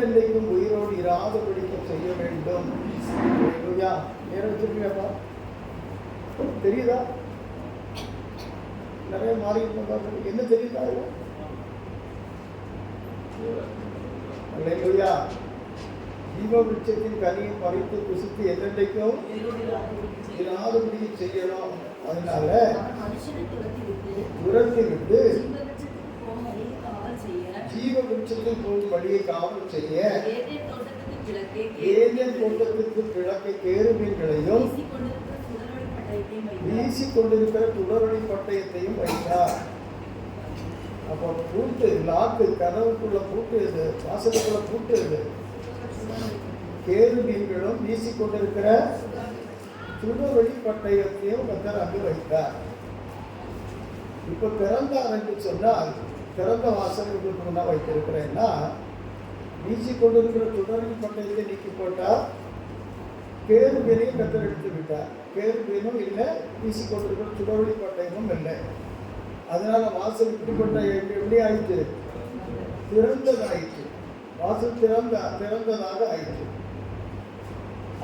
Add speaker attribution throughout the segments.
Speaker 1: என்றென்றைக்கும் உயிரோடு இராதபடிக்கு செய்ய வேண்டும். நேரம் வச்சிருக்கீங்கப்பா, தெரியுதா? நிறைய மாறி என்ன தெரியுதா? அல்லேலூயா. ஜீவ விருட்சத்தின் கனியை பறித்து புசித்து என்றென்றைக்கும் இராதபடிக்கு செய்யணும். அதனால துரத்தி விட்டு ஜீவ விருட்சத்தில் போகும் வழியை காவல் செய்ய ஏதேன் தோட்டத்துக்கு கிழக்கே கேருபீன்களையும் வீசிக் கொண்டிருக்கிற சுடரொளி பட்டயத்தையும் வைத்தார். அப்போ பூட்டு, லாக்கு, கதவுக்குள்ள பூட்டு எது, வாசலுக்குள்ள பூட்டு எது? கேருபீன்களும் வீசிக் கொண்டிருக்கிற சுடரொளி பட்டயத்தையும் கர்த்தர் அங்கு வைத்தார். இப்ப திறந்தார் என்று சொன்னால் திறந்த வாசல் உங்களுக்கு முன்னா வைத்திருக்கிறேன்னா, வீசிக்கொண்டிருக்கிற சுடரொளி பட்டயத்தை நீக்கி போட்டால் கேருபீனையும் கர்த்தர் எடுத்து விட்டார். கேருபீனும் இல்லை, வீசிக்கொண்டிருக்கிற சுடரொளி பட்டயமும் இல்லை. அதனால வாசல் இப்படிப்பட்ட எப்படி ஆயிடுச்சு? திறந்ததாயிற்று. வாசல் திறந்ததாக ஆயிடுச்சு.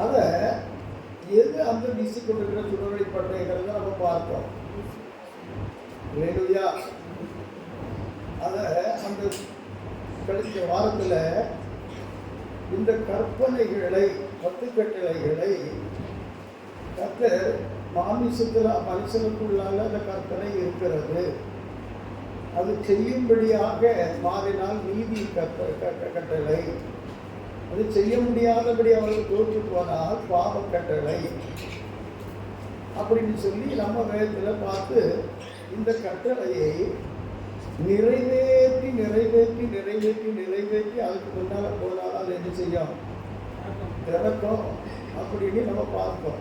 Speaker 1: அத எது அந்த வீசிக்கொண்டிருக்கிற சுடரொளி பட்டயங்கிறத நம்ம பார்த்தோம். அல்லேலூயா. அத அந்த கழித்த வாரத்துல இந்த கற்பனைகளை, 10 கட்டளைகளை கர்த்தர் மாமிசத்தில் மனுஷனுக்குள்ளால அந்த கற்பனை இருக்கிறது. அது செய்யும்படியாக மாறினால் நீதி கட்டளை, அது செய்ய முடியாதபடி அவர்கள் தோற்று போனால் பாவ கட்டளை அப்படின்னு சொல்லி நம்ம வேதத்தில் பார்த்து இந்த கட்டளையை நிறைவேற்றி நிறைவேற்றி நிறைவேற்றி நிறைவேற்றி அதுக்கு முன்னால போனால் அது என்ன செய்யும்? திறக்கும் அப்படின்னு நம்ம பார்த்தோம்.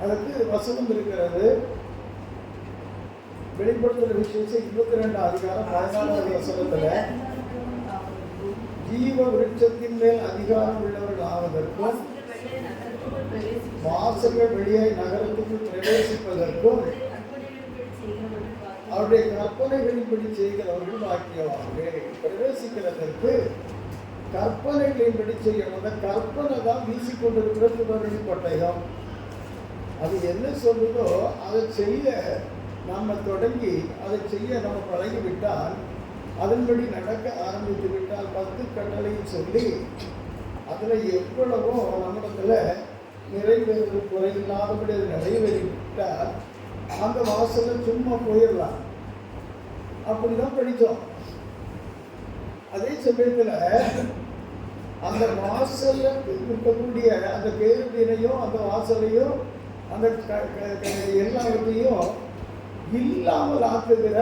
Speaker 1: அதுக்கு வசனம் இருக்கிறது. வெளிப்படுத்துகிற விசேஷம் 22 அதிகாரம் 14வது வசனத்துல ஜீவ விருட்சத்தின் மேல் அதிகாரம் உள்ளவர்கள் ஆவதற்கும் வாசல்கள் வெளியாய் நகரத்துக்குள் பிரவேசிப்பதற்கும் அவருடைய கற்பனைகளின்படி செய்கிறவர்கள் பாக்கியவான்கள். பிரவேசிக்கிறதற்கு கற்பனைகளின்படி செய்யணும். அந்த கற்பனை தான் வீசிக்கொண்டிருக்கிற சுடரொளி பட்டயம். அது என்ன சொல்லுதோ அதை செய்ய நம்ம தொடங்கி அதை செய்ய நம்ம பழகிவிட்டால், அதன்படி நடக்க ஆரம்பித்து விட்டால், 10 கட்டளையும் சொல்லி அதில் எவ்வளவோ நம்மிடத்தில் நிறைவேறு குறையில்லாதபடி அது நிறைவேறிவிட்டால் அந்த வாசல்ல சும்மா போயிடலாம். அப்படிதான் படித்தோம். அதே சமயத்தில் அந்த வாசல்ல இருக்கக்கூடிய அந்த கேருபீனையும் அந்த வாசலையும் அந்த எல்லாவற்றையும் இல்லாமல் ஆக்குகிற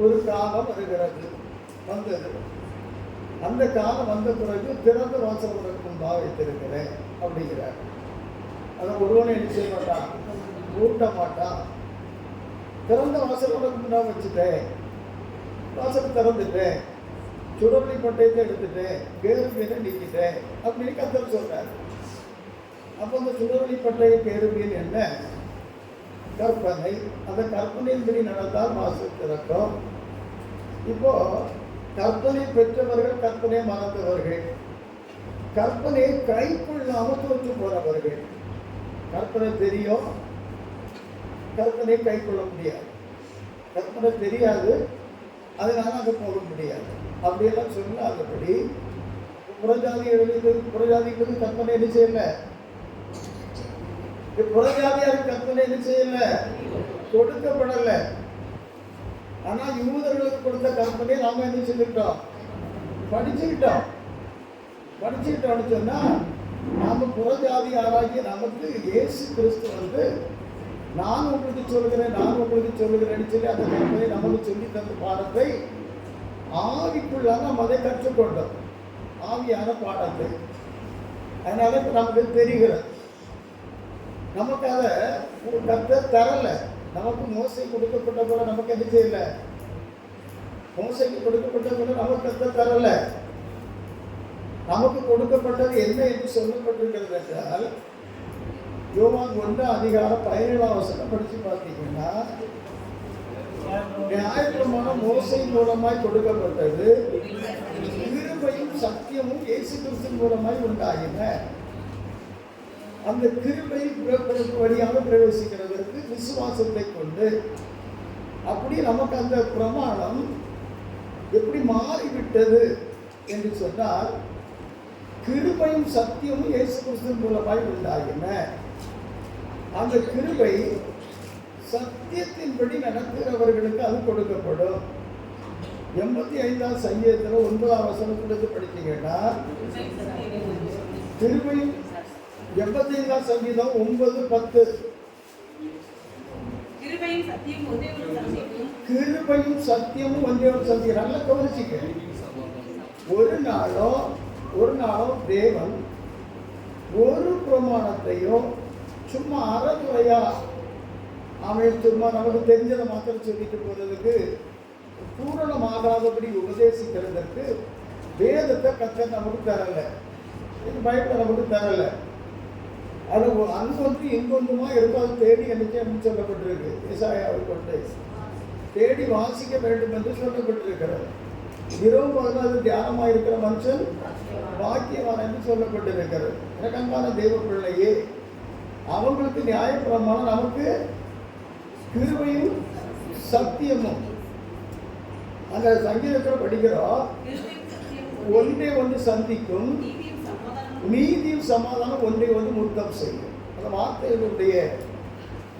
Speaker 1: ஒரு காலம் வருகிறது, வந்தது. அந்த காலம் வந்த பிறகு திறந்த வாசல் உனக்கு முன்பாக வைத்திருக்கிறேன் அப்படிங்கிறார். அதை ஒருவனை என்ன செய்ய மாட்டான், ஊட்ட மாட்டான். திறந்த வாசல் உனக்கு முன்னாக வச்சுட்டேன், வாசல் திறந்துட்டேன், சுடரொளி பட்டயத்தை எடுத்துட்டேன், கேருபீனை நீக்கிட்டேன் அப்படின்னு கர்த்தர் சொல்றார். அப்போ அந்த சுடரொளி பட்டய கேருபீன் என்ன? கற்பனை. அந்த கற்பனையின்படி நடந்தால் வாசல் திறக்கும். இப்போ கற்பனை பெற்றவர்கள், கற்பனை மறந்தவர்கள், கற்பனையை கைக்குள்ளாமல் தோற்று போறவர்கள். கற்பனை தெரியும், கற்பனை கை கொள்ள முடியாது. கற்பனை தெரியாது, அதனால அங்கே போக முடியாது. அப்படியெல்லாம் சொல்லாதபடி புறஜாதிகளுக்கு கற்பனை என்ன செய்யல, புறஜாதியாருக்கு கற்பனை என்ன செய்யல, கொடுக்கப்படல. ஆனா யூதர்களுக்கு கொடுத்த கற்பனையை நாம என்ன செஞ்சுக்கிட்டோம், படிச்சுக்கிட்டோம்னு சொன்னா நாம புறஜாதி ஆராய்ச்சி நமக்கு இயேசு கிறிஸ்து வந்து நான் உங்களுக்கு சொல்லுகிறேன்னு சொல்லி அந்த கற்பனை நமக்கு சொல்லி தந்த பாடத்தை ஆவிக்குள்ளாக நம்ம அதை கற்றுக்கொண்டோம், ஆவியான பாடத்தை. அதனால இப்போ நமக்கு தெரிகிறது. நமக்கு அதை கர்த்தர் தரல. நமக்கு மோசை கொடுக்கப்பட்ட போல நமக்கு என்ன செய்யல, மோசைக்கு கொடுக்கப்பட்ட போல நமக்கு கர்த்தர் தரல. நமக்கு கொடுக்கப்பட்டது என்ன என்று சொல்லப்பட்டிருக்கிறது என்றால், யோவான் 1:17 படிச்சு பார்த்தீங்கன்னா, நியாயப்பிரமாணம் மோசை மூலமாய் கொடுக்கப்பட்டது, கிருபையும் சத்தியமும் இயேசு கிறிஸ்துவின் மூலமாய் உண்டாயின. அந்த கிருபை வழியாக பிரவேசிக்கிறதற்கு விசுவாசத்தை கொண்டு, அப்படி நமக்கு அந்த பிரமாணம் எப்படி மாறிவிட்டது என்று சொன்னால், கிருபையும் சத்தியமும் இயேசு கிறிஸ்துவின் மூலமாய் உண்டாயின. அந்த கிருபை சத்தியத்தின்படி நடக்கிறவர்களுக்கு அது கொடுக்கப்படும். 85ஆம் சங்கீதத்தில் 9ஆம் வசனத்திலிருந்து படித்தீங்கன்னா, கிருபையும் 85ஆம் சங்கீதம் 9-10. கிருபையும் சத்தியமும் ஒன்றே ஒன்று சந்திக்கும். நல்லா கவனிச்சிக்க. ஒரு நாளும் தேவன் ஒரு பிரமாணத்தையும் சும்மா அறகுறையா அவன் சும்மா நமக்கு தெரிஞ்சதை மாத்திரம் சொல்லிட்டு போறதுக்கு, பூரணமாகாதபடி உபதேசிக்கிறதற்கு வேதத்தை கர்த்தர் நமக்கு தரல, பைபிளை நமக்கு தரல. அது அங்கொன்று இங்கொன்றுமா இருக்காது தேடி எனக்கு அப்படின்னு சொல்லப்பட்டிருக்கு. ஏசாயாவை கொண்டு தேடி வாசிக்க வேண்டும் என்று சொல்லப்பட்டிருக்கிறது. இரவு பகல் தியானமாக இருக்கிற மனுஷன் பாக்கியவான் என்று சொல்லப்பட்டிருக்கிறது. எனக்கு அன்பான தெய்வ பிள்ளையே, அவங்களுக்கு நியாயப்பிரமாணம், நமக்கு கிருபையும் சத்தியமும். அந்த சங்கீதத்தில் படிக்கிறோம், ஒன்றே ஒன்று சந்திக்கும், நீதியும் சமாதானம் ஒன்றை ஒன்று முத்தம் செய்யும். அந்த வார்த்தைகளுடைய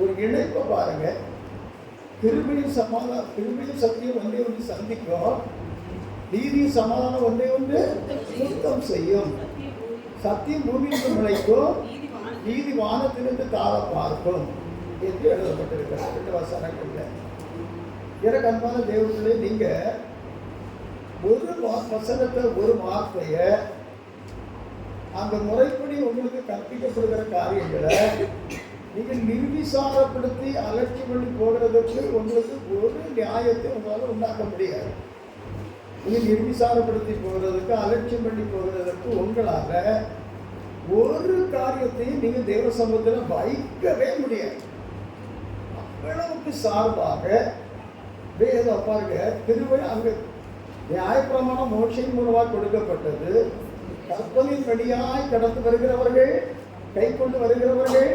Speaker 1: ஒரு இணைப்பை பாருங்க. கிருபையும் சத்தியம் ஒன்றே ஒன்று சந்திக்கும், நீதியும் சமாதானம் ஒன்றே ஒன்று முத்தம் செய்யும். சத்தியம் பூமியிலிருந்து முளைக்கும், நீதி வானத்திலிருந்து தாழ பார்க்கும் என்று எழுதப்பட்டிருக்கிறது 2 வசனங்கள்ல. எனக்கு அன்பான தேவர்களே, நீங்க ஒரு வசனத்தை, ஒரு வார்த்தையை அந்த முறைப்படி உங்களுக்கு கற்பிக்கப்படுகிற காரியங்களை நீங்கள் நிர்விசாரப்படுத்தி அலட்சியம் பண்ணி போகிறதுக்கு உங்களுக்கு ஒரு நியாயத்தை உங்களால் உண்டாக்க முடியாது. நீங்கள் நிர்விசாரப்படுத்தி போகிறதுக்கு, அலட்சியம் பண்ணி போகிறதுக்கு உங்களால் ஒரு காரியத்தையும் நீங்கள் தேவ சமூகத்தில் வைக்கவே முடியாது. அவ்வளவுக்கு சார்பாக வேதம் பாருங்க. கிருபை அங்கு நியாயப்பிரமாணம் மோட்சையின் மூலமாக கொடுக்கப்பட்டது. கற்பனையின் வழியாய் கடந்து வருகிறவர்கள், கை கொண்டு வருகிறவர்கள்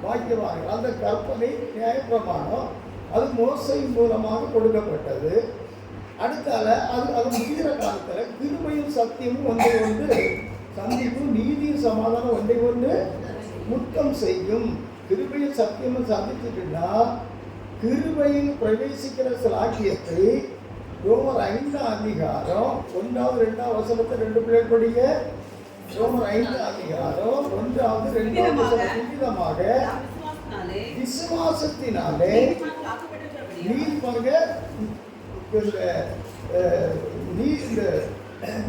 Speaker 1: பாக்கியவான்கள். அந்த கற்பனை நியாயப்பிரமாணம் அது மோசையின் மூலமாக கொடுக்கப்பட்டது. அடுத்தால அது முடிகிற காலத்தில் கிருபையும் சத்தியமும் ஒன்றை ஒன்று சந்திக்கும், நீதியும் சமாதானம் ஒன்றை ஒன்று முத்தம் செய்யும். கிருபையும் சத்தியமும் சந்திச்சுட்டுன்னா கிருபையில் பிரவேசிக்கிற சிலாக்கியத்தை ரோமர் 5ஆம் அதிகாரம் 1வது 2ஆம் வசனத்தை 2 பிள்ளைகள் படிங்க. ரோமர் 5ஆம் அதிகாரம் 1வது 2ஆம் வசனம் விதமாக விசுவாசத்தினாலே நீதி பாருங்க,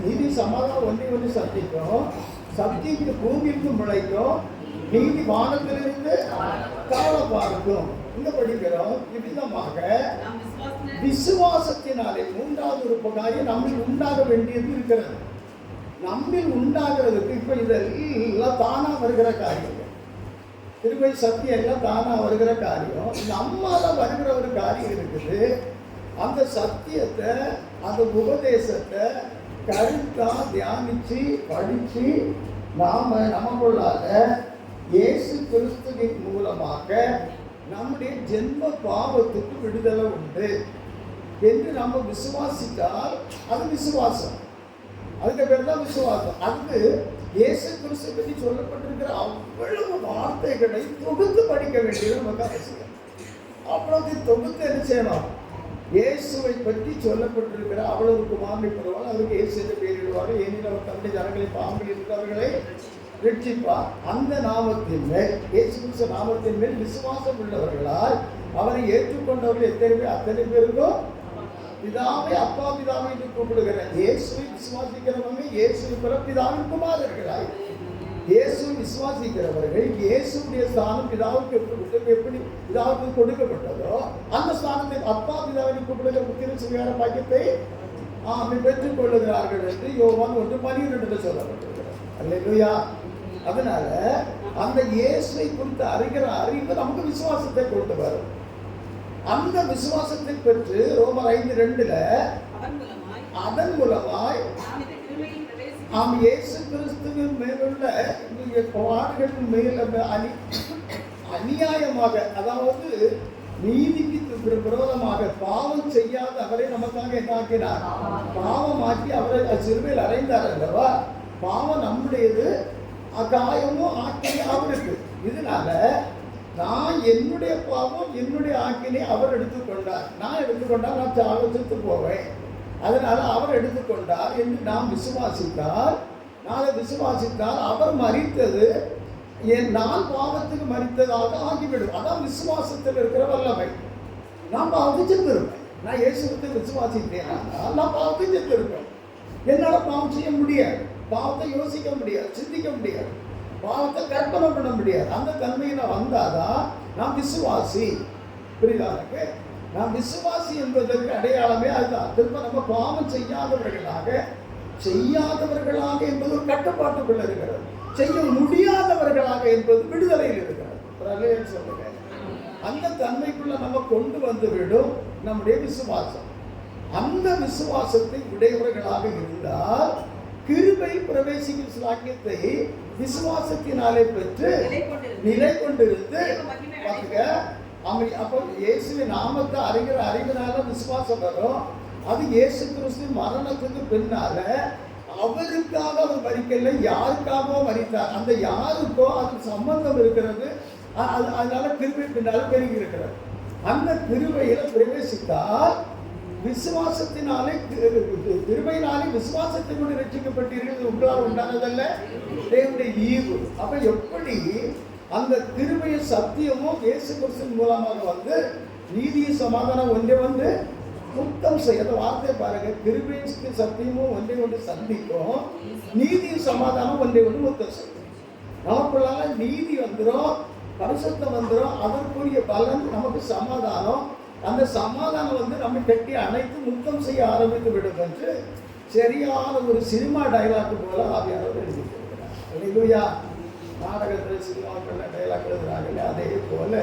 Speaker 1: நீதி சமாதானம் ஒன்றை ஒன்று சந்திக்கும், சத்தியம் பூமிக்கு முளைக்கும், நீதி வானத்திலிருந்து காண பார்க்கும். இந்த படிக்கிறோம். இவ்விதமாக விசுவாசத்தினாலே 3வது ஒரு காரியம் நம்மில் உண்டாக வேண்டியது இருக்கிறது. நம்மில் உண்டாகிறதுக்கு இப்ப இதெல்லாம் தானா வருகிற காரியங்கள், கிருபை சத்தியம் எல்லாம் தானா வருகிற காரியம். நம்மால வருகிற ஒரு காரியம் இருக்குது. அந்த சத்தியத்தை, அந்த உபதேசத்தை கருத்தா தியானிச்சு படிச்சு நமக்குள்ளாக இயேசு கிறிஸ்துவின் மூலமாக நம்முடைய ஜென்ம பாவத்துக்கு விடுதலை உண்டு என்று நம்ம விசுவாசித்தால் அது விசுவாசம். அதுக்கு பேர் தான் விசுவாசம். அதுக்கு இயேசு கிறிஸ்து பற்றி சொல்லப்பட்டிருக்கிற அவ்வளவு வார்த்தைகளை தொகுத்து படிக்க வேண்டியது நமக்கு அவசியம். அவ்வளவு தொகுத்து என்ன செய்யணும்? இயேசுவை பற்றி சொல்லப்பட்டிருக்கிற அவ்வளவு குமாரனை பெறுவார், அவருக்கு இயேசு என்று பெயரிடுவார்கள். ஏனெனில் அவர் தம்முடைய ஜனங்களை பாம்பில் இருக்கிறவர்களை ரட்சிப்பார். அந்த நாமத்தின் மேல், இயேசு கிறிஸ்து நாமத்தின் மேல் விசுவாசம் உள்ளவர்களால் அவரை ஏற்றுக்கொண்டவர்கள் எத்தனை பேர், அத்தனை பேருக்கும் பிதாவை அப்பா பிதாவை என்று கூப்பிடுகிற இயேசுவை விசுவாசிக்கிறவங்க இயேசு பிதாவின் குமாரர்களாய். இயேசு விசுவாசிக்கிறவர்கள் இயேசுடைய ஸ்தானம் பிதாவுக்கு எப்படி பிதாவுக்கு கொடுக்கப்பட்டதோ அந்த ஸ்தானத்தை அப்பா பிதாவை கூப்பிடுகிற முக்கிய சுகார பாக்கியத்தை பெற்றுக் கொள்ளுகிறார்கள் என்று யோவான் 1:12 சொல்லப்பட்டிருக்கிறார். அல்லேலூயா. அதனால அந்த இயேசுவை குறித்து அறிகிற அறிவு நமக்கு விசுவாசத்தை கொண்டு வரும். அந்த விசுவாசத்தை பெற்று ரோமர் 5:2 அதன் மூலமாய் இயேசு கிறிஸ்துவின் மேலுள்ள பாடுகளின் மேல அநியாயமாக, அதாவது நீதிக்கு விரோதமாக பாவம் செய்யாத அவரை நமக்காக என்னாக்கினார், பாவமாக்கி அவரை சிறுமையில் அறைந்தார் அல்லவா. பாவம் நம்முடையது, காயமும் ஆக்கினை அவருக்கு. இதனால நான் என்னுடைய பாவம் என்னுடைய ஆக்கினை அவர் எடுத்துக்கொண்டார். நான் எடுத்துக்கொண்டால் நான் சாவச்சித்து போவேன். அதனால அவர் எடுத்துக்கொண்டார் என்று நாம் விசுவாசித்தால், அவர் மரித்தது நான் பாவத்துக்கு மரித்ததாக ஆகிவிடும். அதான் விசுவாசத்தில் இருக்கிற வல்லமை. நான் பாவத்தை செத்துருப்பேன். நான் இயேசுவை விசுவாசித்தேன், நான் பாவத்தை செத்துருப்பேன். என்னால் பாவம் செய்ய முடியாது, பாவத்தை யோசிக்க முடியாது, சிந்திக்க முடியாது, பாவத்தை கற்பனை பண்ண முடியாது. அந்த தன்மையில வந்தாதான் நான் விசுவாசி. புரியுதா? நான் விசுவாசி என்பதற்கு அடையாளமே அதுதான். திரும்ப நம்ம பாவம் செய்யாதவர்களாக என்பது ஒரு கட்டுப்பாட்டுக்குள்ள இருக்கிறது, செய்ய முடியாதவர்களாக என்பது விடுதலையில் இருக்கிறது. சொல்லுங்க, அந்த தன்மைக்குள்ள நம்ம கொண்டு வந்து விடும் நம்முடைய விசுவாசம். அந்த விசுவாசத்தை உடையவர்களாக இருந்தால் கிருபை பிரவேசிக்கும் சாக்கியத்தை விசுவாசத்தினாலே பெற்று நிலை கொண்டிருந்து அப்போ இயேசுவின் நாமத்தை அறிவினால விசுவாசம் வரும். அது இயேசு கிறிஸ்து மரணத்துக்கு பின்னால அவருக்காக அவர் மரிக்கல, யாருக்காகவோ மரித்தார். அந்த யாருக்கோ அது சம்பந்தம் இருக்கிறது. அதனால கிருபை பின்னால பெருகி இருக்கிறது. அந்த கிருபையில பிரவேசித்தால் விசுவாசத்தினாலே, கிருபையினாலே விசுவாசத்தை கொண்டு ரட்சிக்கப்பட்டீர்கள், உங்களால் உண்டானதல்ல, தேவனுடைய ஈவு. அப்ப எப்படி அந்த கிருபைய சத்தியமும் இயேசு கிறிஸ்துவின் மூலமாக வந்து நீதியும் சமாதானம் ஒன்றே வந்து முத்தம் செய்ய. அந்த வார்த்தை பாருங்க, கிருபைக்கு சத்தியமும் ஒன்றை ஒன்று சந்திக்கும், நீதியும் சமாதானம் ஒன்றை ஒன்று முத்தம் செய்யும். நமக்குள்ளால நீதி வந்துடும், பரிசுத்தம் வந்துடும், அதற்குரிய பலன் நமக்கு சமாதானம். அந்த சமாதானம் வந்து நம்ம கட்டி அனைத்து முத்தம் செய்ய ஆரம்பித்து விடும் என்று சரியான ஒரு சினிமா டைலாக் போல ஆவியானவர் எழுதியிருக்கிறார். இல்லையா? நாடகத்தில் சினிமாக்கள் டைலாக் எழுதுறாங்க. அதே போல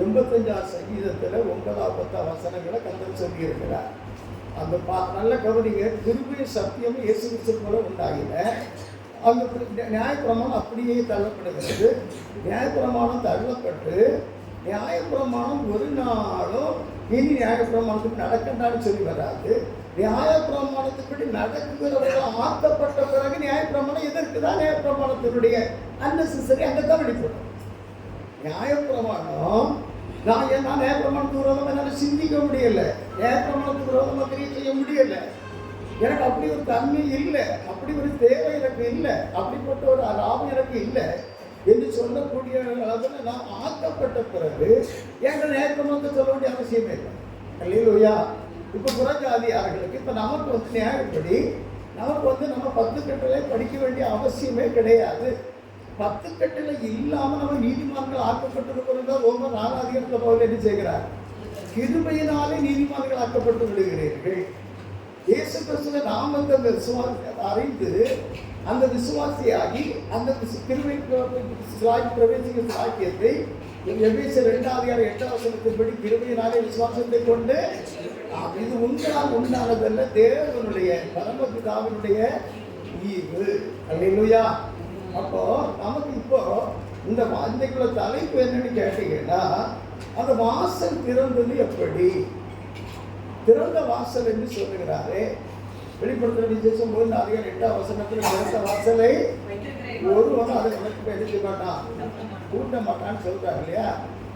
Speaker 1: 85 சங்கீதத்தில் 9-10 வசனங்களை கர்த்தர் சொல்லியிருக்கிறார். அந்த நல்ல கவனிங்க, கிருபை சத்தியமும் இயேசு கிறிஸ்து போல உண்டாகின. அந்த நியாயப்பிரமாணம் அப்படியே தள்ளப்படுகிறது. நியாயப்பிரமாணம் தள்ளப்பட்டு நியாயப்பிரமாணம் ஒரு நாளும் இனி நியாயப்பிரமாணத்துக்கு நடக்கண்டான்னு சொல்லி வராது. நியாயப்பிரமாணத்துப்படி நடக்குகிறவர்கள் ஆக்கப்பட்ட பிறகு நியாயப்பிரமாணம் எதற்குதான் நியாயப்பிரமாணத்தினுடைய அன்னெசரி அங்கே கவனிப்படும். நியாயப்பிரமாணம் நான் நியாயப்பிரமாணத்துக்கு விரோதமாக என்னால் சிந்திக்க முடியல, நியாயப்பிரமாணத்துக்கு விரோதமாக கிரியை செய்ய முடியல. எனக்கு அப்படி ஒரு தன்மை இல்லை, அப்படி ஒரு தேவை எனக்கு இல்லை, அப்படிப்பட்ட ஒரு லாபம் எனக்கு இல்லை என்று சொல்லக்கூடிய அளவில் நான் ஆக்கப்பட்ட பிறகு எங்கள் நியாயப்பிரமாணத்தை சொல்ல வேண்டிய அவசியமே இல்லை. இல்லையா? இப்போ புறஜாதியார்களுக்கு இப்போ நமக்கு வந்து நியாயப்படி நமக்கு வந்து நம்ம 10 கட்டளை படிக்க வேண்டிய அவசியமே கிடையாது. 10 கட்டளை இல்லாமல் நம்ம நீதிமான்கள் ஆக்கப்பட்டிருக்கிறோம். ரோமர் 4 அதிகாரத்தில் பவுல் என்ன செய்கிறார்? கிருபையினாலே நீதிமான்கள் ஆக்கப்பட்டு விடுகிறீர்கள். இயேசு கிறிஸ்துவின் நாமத்தை அறிந்து அந்த விசுவாசியாகி அந்த கிருபை பிரவேசிக்க சாக்கியத்தை எபேசியர் 2:8 கிருபையினாலே விசுவாசத்தை கொண்டு இது உங்களால் உண்டானதல்ல, தேவனுடைய பரமபிதாவினுடைய ஈவு. அல்லேலூயா. அப்போ நமக்கு இப்போ இந்த வார்த்தைக்குள்ள தலைப்பு என்னன்னு கேட்டீங்கன்னா, அந்த வாசல் திறந்தது எப்படி? திறந்த வாசல் என்று சொல்லுகிறாரே. வெளிப்படுத்துற விசேஷம் 3:8 திறந்த வாசலை ஒருவனும் அதை உனக்கு எடுக்க மாட்டான், கூட்ட மாட்டான்னு சொல்றாங்க இல்லையா?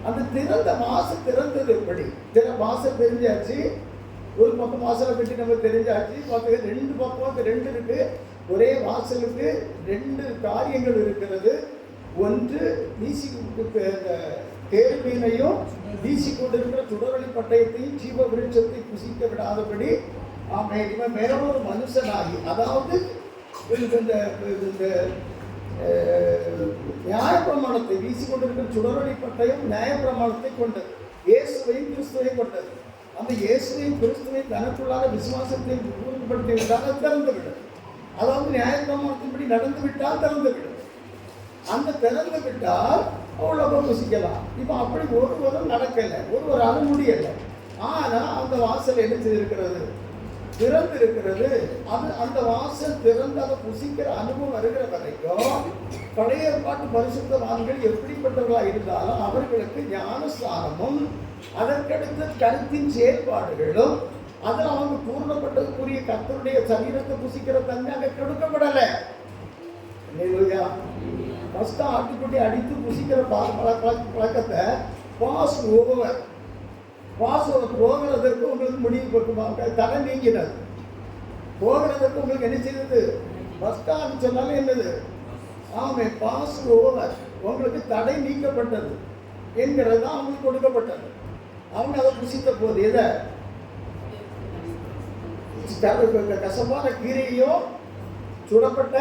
Speaker 1: அந்த திறந்த வாசல் திறந்தது எப்படி? வாசல் தெரிஞ்சாச்சு, ஒரு பக்கம் வாசலை பற்றி நம்ம தெரிஞ்சாச்சு. 2 பக்கம் 2 இருக்கு. ஒரே வாசலுக்கு 2 காரியங்கள் இருக்கிறது. ஒன்று வீசி கேள்வியினையும் வீசி கொண்டிருக்கிற சுடரொளி பட்டயத்தையும் ஜீவ விருட்சத்தை புசிக்க விடாதபடி இவன் வேறொரு மனுஷனாகி, அதாவது இந்த நியாயப்பிரமாணத்தை வீசி கொண்டிருக்கிற சுடரொளி பட்டயம் நியாயப்பிரமாணத்தை கொண்டது, இயேசுவையும் கிறிஸ்துவையும் கொண்டது. அந்த இயேசுவையும் கிறிஸ்துவையும் தனக்குள்ளான விசுவாசத்தை உறுதிப்படுத்தி விட்டால் திறந்துவிடும். அதாவது நியாயப்பிரமாணத்தின்படி நடந்து விட்டால் திறந்துவிடும். அந்த திறந்து விட்டால் அவ்வளோ புசிக்கலாம். இப்போ அப்படி ஒருவரும் நடக்கலை, ஒருவராலும் முடியலை. ஆனால் அந்த வாசல் என்ன செய்திருக்கிறது? திறந்திருக்கிறது. அது அந்த வாசல் திறந்து அதை புசிக்கிற அனுபவம் வருகிற வரைக்கும் பழைய ஏற்பாட்டு பரிசுத்தவான்கள் எப்படிப்பட்டவர்களாக இருந்தாலும் அவர்களுக்கு ஞானஸ்தானமும் அதற்கடுத்த கருத்தின் செயல்பாடுகளும் அதில் அவங்க பூர்ணப்பட்டதுக்குரிய கர்த்தருடைய சரீரத்தை புசிக்கிற தன்மை அங்கே கொடுக்கப்படலை. ஃபர்ஸ்ட் ஆட்டுக்குட்டி அடித்து புசிக்கிற பழக்கத்தை பாஸ் ஓவர் போகிறதற்கு உங்களுக்கு முடிவு தடை நீங்கினது. போகிறதற்கு உங்களுக்கு என்ன செய்தது? ஃபர்ஸ்ட் ஆட்டு சொன்னாலும் என்னது? ஆமே, பாஸ் ஓவர், உங்களுக்கு தடை நீக்கப்பட்டது என்கிறது தான் அவங்களுக்கு கொடுக்கப்பட்டது. அவங்க அதை புசித்த போது எதை கசப்பான கீரையோ சுடப்பட்ட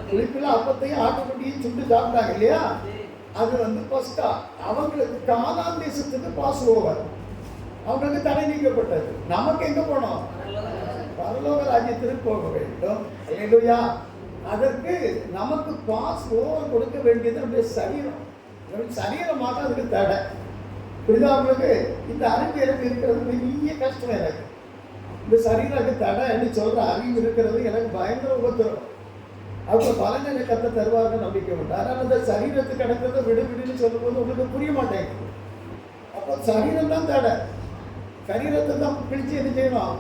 Speaker 1: புளிப்புல அப்பத்தையும் ஆட்டுக்குட்டியும் சுட்டு சாப்பிட்டாங்க இல்லையா? அது பஸ்கா. அவங்களுக்கு கானான் தேசத்துக்கு பாஸ் ஓவர், அவங்களுக்கு தடை நீக்கப்பட்டது. நமக்கு எங்க போனோம்? பரலோக ராஜ்யத்திற்கு போக வேண்டும். அல்லேலூயா. அதற்கு நமக்கு பாஸ் ஓவர் கொடுக்க வேண்டியது நம்முடைய சரீரம். சரீரமாக அதுக்கு தடை. புரியுதா உங்களுக்கு? இந்த அறிவு எனக்கு இருக்கிறது பெரிய கஷ்டம். எனக்கு இந்த சரீரத்துக்கு தடைன்னு சொல்ற அறிவு இருக்கிறது எனக்கு பயங்கர உபத்திரம். அவங்க பலன் எனக்கு கத்த தருவார்கள் நம்பிக்கை உண்டு. ஆனால் அந்த சரீரத்துக்கு கிடக்கிறத விடுன்னு சொல்லும்போது உங்களுக்கு புரிய மாட்டேங்குது. அப்போ சரீரம் தான் தடை. சரீரத்தை தான் பிடிச்சு என்ன செய்யணும்?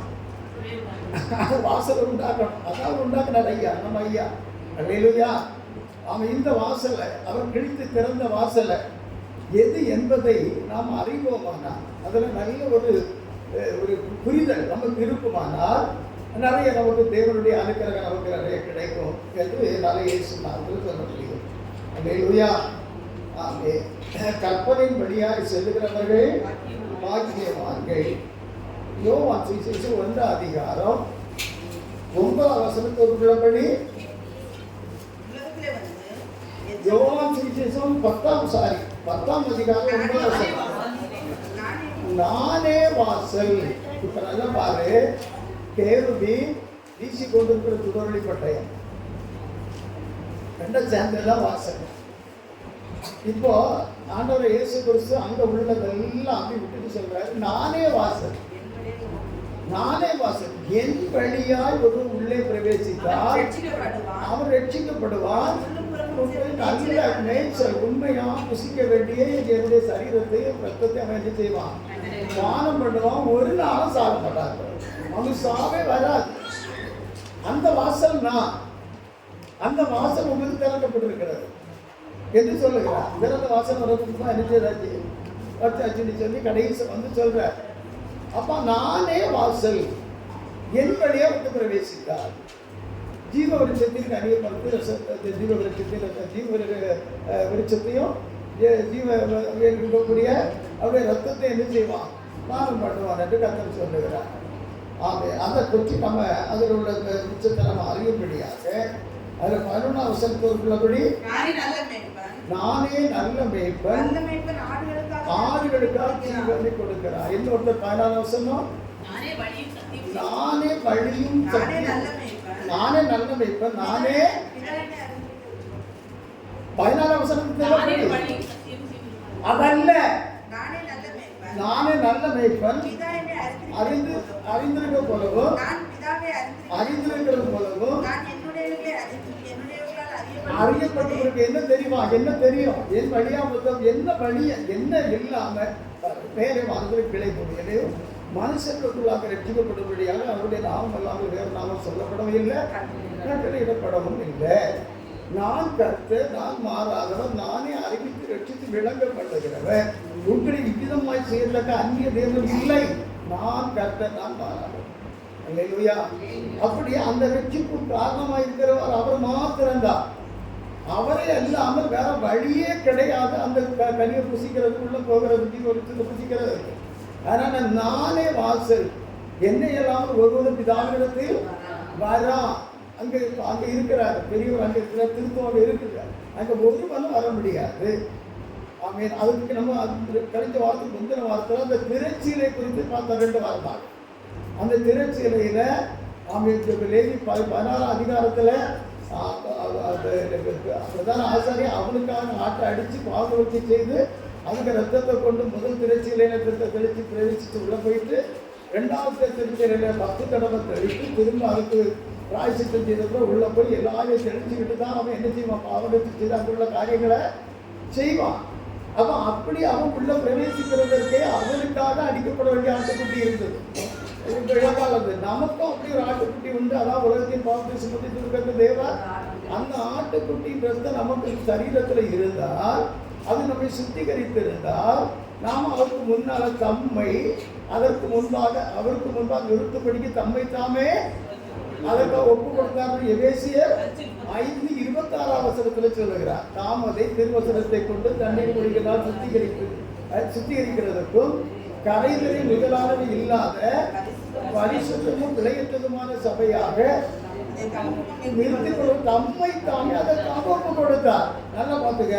Speaker 1: அது வாசலை உண்டாக்கணும். அதாவது உண்டாக்குனார் ஐயா, நம்ம ஐயா. அல்லேலூயா. அவன் இந்த வாசலை, அவன் கிழித்து திறந்த வாசலை எது என்பதை நாம் அறிவோமானால், அதில் நல்ல ஒரு புரிதல் நமக்கு இருக்குமானால் நிறைய நமக்கு தேவனுடைய அனுக்கிரகம் நமக்கு நிறைய கிடைக்கும் என்று நிறைய சொன்னார்கள் சொல்ல முடியும். அல்லேலூயா. ஆமே. கற்பனையின் வழியாக செல்லுகிறவர்கள் பாக்கியவான்கள். யோவான் சுவிசேஷம் 1 அதிகாரம் 9 வசனத்தின்படி, யோவான் சுவிசேஷம் 10 அதிகாரம் 9 வசனம். நானே வாசல். இப்ப நல்லா பாரு, கேருபி வீசி கொண்டிருக்கிற சுடரொளி பட்டயம் ரெண்ட சேர்ந்ததான் வாசல். இப்போ ஆண்டவர் இயேசு கிறிஸ்து அங்க உள்ளதெல்லாம் அப்படி விட்டுட்டு சொல்றாரு, நானே வாசல், நானே வாசல். என் வழியாய் ஒரு உள்ளே பிரவேசித்தால் அவர் ரட்சிக்கப்படுவார். நல்ல நேச்சர் உண்மையா புசிக்க வேண்டிய என்னுடைய சரீரத்தையும் ரத்தத்தை அவன் என்ன செய்வான்? பானம் பண்ணுவான். ஒரு நாளும் சாக மாட்டாங்க. அவனுக்கு சாவே வராது. அந்த வாசல் நான், அந்த வாசல் உங்களுக்கு திறக்கப்பட்டிருக்கிறது என்று சொல்லுகிறார். திறந்த வாசல் வரதுக்கு தான் என்ன செய்தாச்சு வச்சாச்சுன்னு சொல்லி கடைசி சொல்ற. அப்ப நானே வாசல், என் வழியா வந்து பிரவேசித்தார். ஜீவ விருட்சத்திற்கு அறியப்பட்டு ஜீவ விருட்சத்தையும் இருக்கக்கூடிய அவருடைய ரத்தத்தை என்ன செய்வான்? பானம் பண்ணுவான் என்று கர்த்தர் சொல்லுகிறார். ஆமே. அதை பற்றி நம்ம அதில் உள்ள விருட்சத்தை நம்ம அறியும்படியாக அதில் 11 வசனத்திற்குள்ளபடி, நானே நல்ல மேய்ப்பன், ஆடுகளுக்காக ஜீவனை கொடுக்கிறார். இன்னொருத்தர் 14 வசனம், நானே வழியும் நானே நல்ல மேய்ப்பன், நானே 14 வசனத்தில் அதல்ல, நானே நல்ல மேய்ப்பன், அறிந்திருக்க போலவும் அறிந்திருக்கிறது போலவும் அறியப்பட்டவருக்கு என்ன தெரியுமா? என்ன தெரியும்? என் வழியா மொத்தம் என்ன வழிய என்ன இல்லாம பேரை வாழ்வதற்கு கிளை போடுகிறேன். மனுஷர்களுக்குள்ளாக ரட்சிக்கப்படும்படியாக அவருடைய நாமம் அல்லாமல் வேறு நாமம் சொல்லப்படவும் இல்லை, இடப்படவும் இல்லை. நான் கர்த்தர், நான் மாறாதவன், நானே அறிவித்து ரட்சித்து விளங்க பண்ணுகிறவன். உங்களை இவ்விதமாய் செய்யத்தக்க அந்நிய தேவன் இல்லை. நான் கர்த்தர், நான் மாறாதவன். அல்லேலூயா. அப்படியே அந்த ரட்சிப்பு காரணமாக இருக்கிறவர் அவர் மாத்திரம்தான். அவரே அல்லாமல் வேற வழியே கிடையாது. அந்த கனியை புசிக்கிறதுக்குள்ள போகிறதுக்கு ஒரு புசிக்கிறது. அதனால நானே வாசல், என்னை எல்லாம் ஒருவரும் பிதாவினிடத்தில் வரா. அங்கே இருக்கிறார் பெரியவர், அங்கே இருக்கிறார், திருத்தம் இருக்குது. அங்கே ஒருவனும் வர முடியாது. ஆமீன். அதுக்கு நம்ம கழிஞ்ச வாரத்துக்கு முந்தின வாரத்தில் அந்த திரைச்சீலை குறித்து பார்த்த 2 வாரம் தான். அந்த திரைச்சீலையில் லேவி 16 அதிகாரத்தில் பிரதான ஆசாரியை அவனுக்காக ஆட்டை அடித்து பாகுபட்சி செய்து அதுக்கு ரத்தத்தை கொண்டு முதல் திரைச்சீலையில் ரத்தத்தை தெளித்து பிரவேசித்து உள்ள போயிட்டு 2வது திருச்செயல 10 தடவை தெளித்து திரும்ப அதுக்கு பிராயசித்தம் செய்தப்ப உள்ள போய் எல்லாரையும் தெளிச்சுக்கிட்டு தான் அவன் என்ன செய்வான், பாவனத்தை செய்து அங்குள்ள காரியங்களை செய்வான். அவன் அப்படி அவன் உள்ள பிரவேசிக்கிறதற்கே அவனுக்காக அடிக்கப்பட வேண்டிய ஆட்டுக்குட்டி இருந்தது. நமக்கும் அப்படி ஒரு ஆட்டுக்குட்டி உண்டு. அதான் உலகத்தின் பாவத்தை சுமத்தி இருக்கிற தேவா. அந்த ஆட்டுக்குட்டின்றது நமக்கு சரீரத்தில் இருந்தால், அது நம்மை சுத்திகரித்திருந்தால், நாம் அவருக்கு முன்னால தம்மை அவருக்கு முன்பாக நிறுத்தப்படிக்கு தம்மை தாமே அதற்கு ஒப்பு கொடுத்தார். எபேசியர் 5:26 சொல்லுகிறார். தாம் அதை திருவசனத்தை கொண்டு தண்ணீர் குடிக்கலால் சுத்திகரிக்கிறதற்கும் கரைதலை முதலானது இல்லாத பரிசுத்தமும் விளையற்றதுமான சபையாக நிறுத்திக் கொள்ளும் தம்மை தாமே அதற்காக ஒப்பு கொடுத்தார். நல்லா பார்த்துக்க.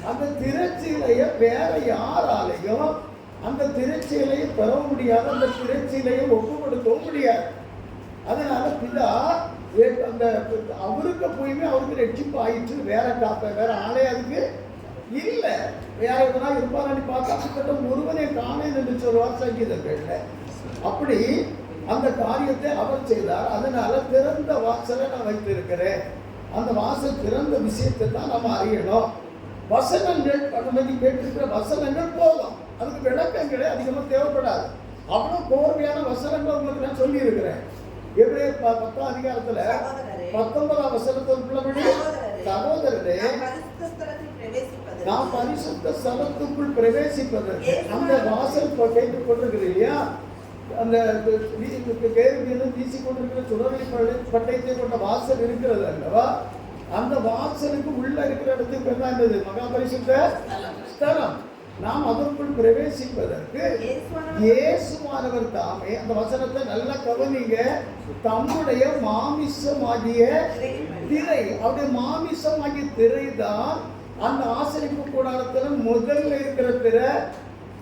Speaker 1: அந்த திரைச்சீலைய வேற யாராலையும் அந்த திரைச்சீலையை பெற முடியாது, அந்த திரைச்சீலையை ஒப்பு கொடுக்கவும் முடியாது. அதனால பிதா அந்த அவருக்கு போயுமே அவருக்கு ரட்சிப்பு ஆயிற்று. வேற ஆளே அதுக்கு இல்லை. வேற எதனா இருப்பாரு பார்த்தா அப்படிப்பட்ட ஒருவனை காணேன் என்று சொல்வார் சங்கீதங்கள்ல. அப்படி அந்த காரியத்தை அவர் செய்தார். அதனால திறந்த வாசலை நான் வைத்திருக்கிறேன். அந்த வாசல் திறந்த விஷயத்தை தான் நம்ம அறியணும். வசனங்கள் நம்ம கேட்டிருக்கிற வசனங்கள் போதும், அதுக்கு விளக்கங்களே அதிகமாக தேவைப்படாது. அவ்வளோ கோர்வையான வசனங்கள் உங்களுக்கு நான் சொல்லி இருக்கிறேன். எபிரேயர் 10ஆம் அதிகாரத்துல 19ஆம் வசனத்துக்குள்ளபடி, சகோதரரே நாம் பரிசுத்த ஸ்தலத்துக்குள் பிரவேசிப்பதற்கு அந்த வாசல் கேட்டுக் கொண்டிருக்கிறது இல்லையா, அந்த கேருபீனும் வீசிக் கொண்டிருக்கிற சுடலை பட்டயத்தை கொண்ட வாசல் இருக்கிறது அல்லவா, அந்த வாசலுக்கு உள்ள இருக்கிற இடத்துக்கு என்ன இருந்தது, மகா பரிசுத்த ஸ்தலம். நாம் அதற்குள் பிரவேசிப்பதற்கு இயேசுவானவர் தாமே, அந்த வசனத்தை நல்லா கவனிங்க, தம்முடைய மாமிசமாகிய திரை, அவருடைய மாமிசமாகிய திரை தான் அந்த ஆசரிப்பு கூடாரத்தில் முதல்ல இருக்கிற திரை,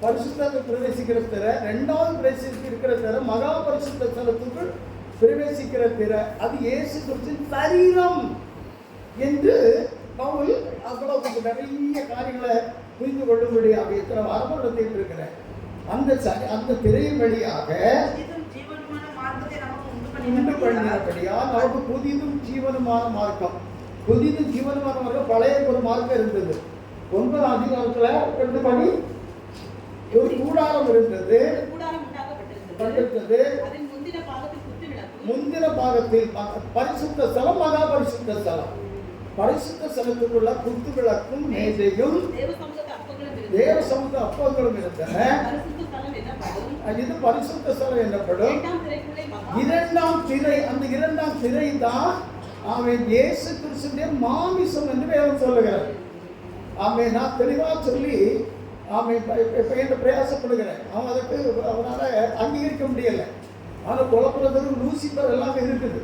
Speaker 1: பரிசுத்த பிரவேசிக்கிற திரை. 2வது பிரவேசிக்கிற திரை மகா பரிசுத்த ஸ்தலத்துக்குள் பிரவேசிக்கிற திரை. அது இயேசு கிறிஸ்துவின் சரீரம் என்று பவுல் அவ்வளவு நிறைய காரியங்களை புரிந்து கொள்ளும்படியாக இத்தனை வாரம் நடத்திட்டு இருக்கிறேன். அந்த திரையின் வழியாக உண்டு பண்ணினபடியால் நமக்கு புதிதும் ஜீவனுமான மார்க்கம். புதிதும் ஜீவனுமான மார்க்கம், பழைய ஒரு மார்க்கம் இருந்தது. 9ஆம் அதிகாரத்துல 2 படி ஒரு கூடாரம் இருந்தது. முந்தின பாகத்தில் பரிசுத்த ஸ்தலம், மகா பரிசுத்த ஸ்தலம். பரிசுத்த ஸ்தலத்துக்குள்ள குத்து விளக்கும் மேஜையும் தேவ சமூக அப்பங்களும் இருந்தன. இது பரிசுத்த ஸ்தலம் என்னப்படும். 2ஆம் திரை, அந்த 2ஆம் திரை தான் அவன் இயேசு கிறிஸ்துவின் மாமிசம் என்று வேதம் சொல்லுகிறார். அவன் நான் தெளிவா சொல்லி அவன் பிரயாசப்படுகிறேன். அவன் அதுக்கு அவனால அங்கீகரிக்க முடியல. ஆனால் குழப்பறதுக்கு லூசிபர் எல்லாமே இருக்குது.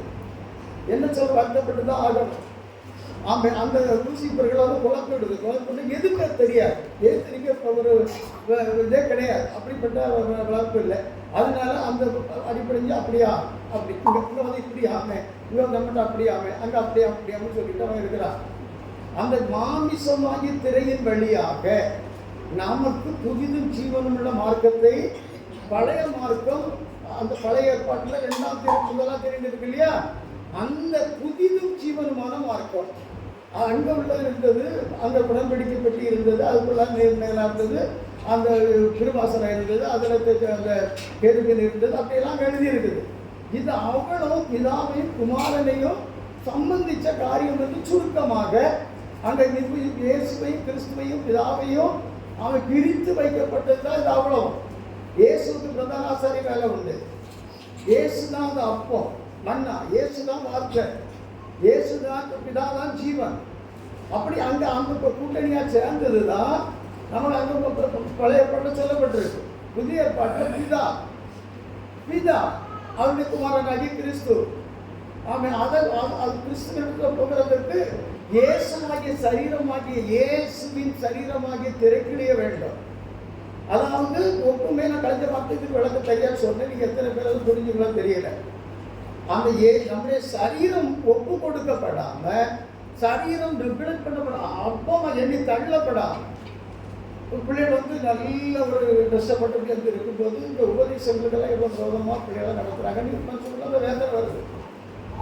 Speaker 1: என்ன சொல்ல வருத்தப்பட்டு தான் ஆகணும். அந்த லூசிபர்களாவது குழப்பிடுது. குழப்பம் எதுக்கு தெரியாது, ஏத்திரிக்க ஒரு இதே கிடையாது. அப்படிப்பட்ட வளர்ப்பு இல்லை. அதனால அந்த அடிப்படைஞ்சு அப்படியா அப்படி இங்கே வந்து இப்படி ஆமை, இவன் நம்மகிட்ட அப்படி ஆமை, அங்கே அப்படியா அப்படியான்னு சொல்லிட்டு அவன் இருக்கிறான். அந்த மாமிசமாகி திரையின் வழியாக நமக்கு புதிதும் ஜீவனும் உள்ள மார்க்கத்தை, பழைய மார்க்கம் அந்த பழைய ஏற்பாட்டில் 2ஆம் திரை 1ஆம் திரை இருக்கு இல்லையா, அந்த புதிதும் ஜீவனுமான மார்க்கம் அங்கே உள்ளது இருந்தது. அந்த உடன்படிக்கை பெட்டி இருந்தது, அதுக்குள்ள நேர்மையாக இருந்தது, அந்த திருவாசனம் இருந்தது, அதில் அந்த கேருபீன் இருந்தது, அப்படியெல்லாம் எழுதி இருக்குது. இது அவளும் பிதாவையும் குமாரனையும் சம்பந்தித்த காரியம் என்று சுருக்கமாக அந்த இயேசுவையும் கிறிஸ்துவையும் பிதாவையும் அவன் பிரித்து வைக்கப்பட்டது தான் இது. அவ்வளோ இயேசுக்கு பிரதான ஆசாரி வேலை உண்டு. இயேசுதான் அந்த அப்பம் மன்னா, இயேசுதான் வார்த்தை, இயேசுதான் பிதாதான் ஜீவன். அப்படி அங்கே அந்த கூட்டணியாக சேர்ந்தது தான் நம்ம அங்கே பழைய பாட்டில் சொல்லப்பட்டிருக்கு. புதிய பாட்டில் பிதா அவருடைய குமாரனாகிய கிறிஸ்து. அவன் அது கிறிஸ்துவ போகிறதற்கு இயேசுவாகிய சரீரமாகிய இயேசுவின் சரீரமாகிய திரைக்கிடைய வேண்டும். அதாவது ஒப்புமே நான் கலைஞ்ச வார்த்தைக்கு விளக்க தயார் சொன்னேன். நீங்க எத்தனை பேர் புரிஞ்சுக்கலாம் தெரியல. அந்த நம்முடைய சரீரம் ஒப்பு கொடுக்கப்படாம, சரீரம் ரிப்ளெக்ட் பண்ணப்படாம, அப்பமா எண்ணி தள்ளப்படாம, ஒரு பிள்ளைகள் வந்து நல்ல ஒரு கஷ்டப்பட்டு வந்து இருக்கும்போது இந்த உபதேசங்களுக்கெல்லாம் எவ்வளோ விரோதமாக பிள்ளைகளாக நடத்துகிறாங்க. நீங்கள் மனசுக்குள்ள வேதனை வருது.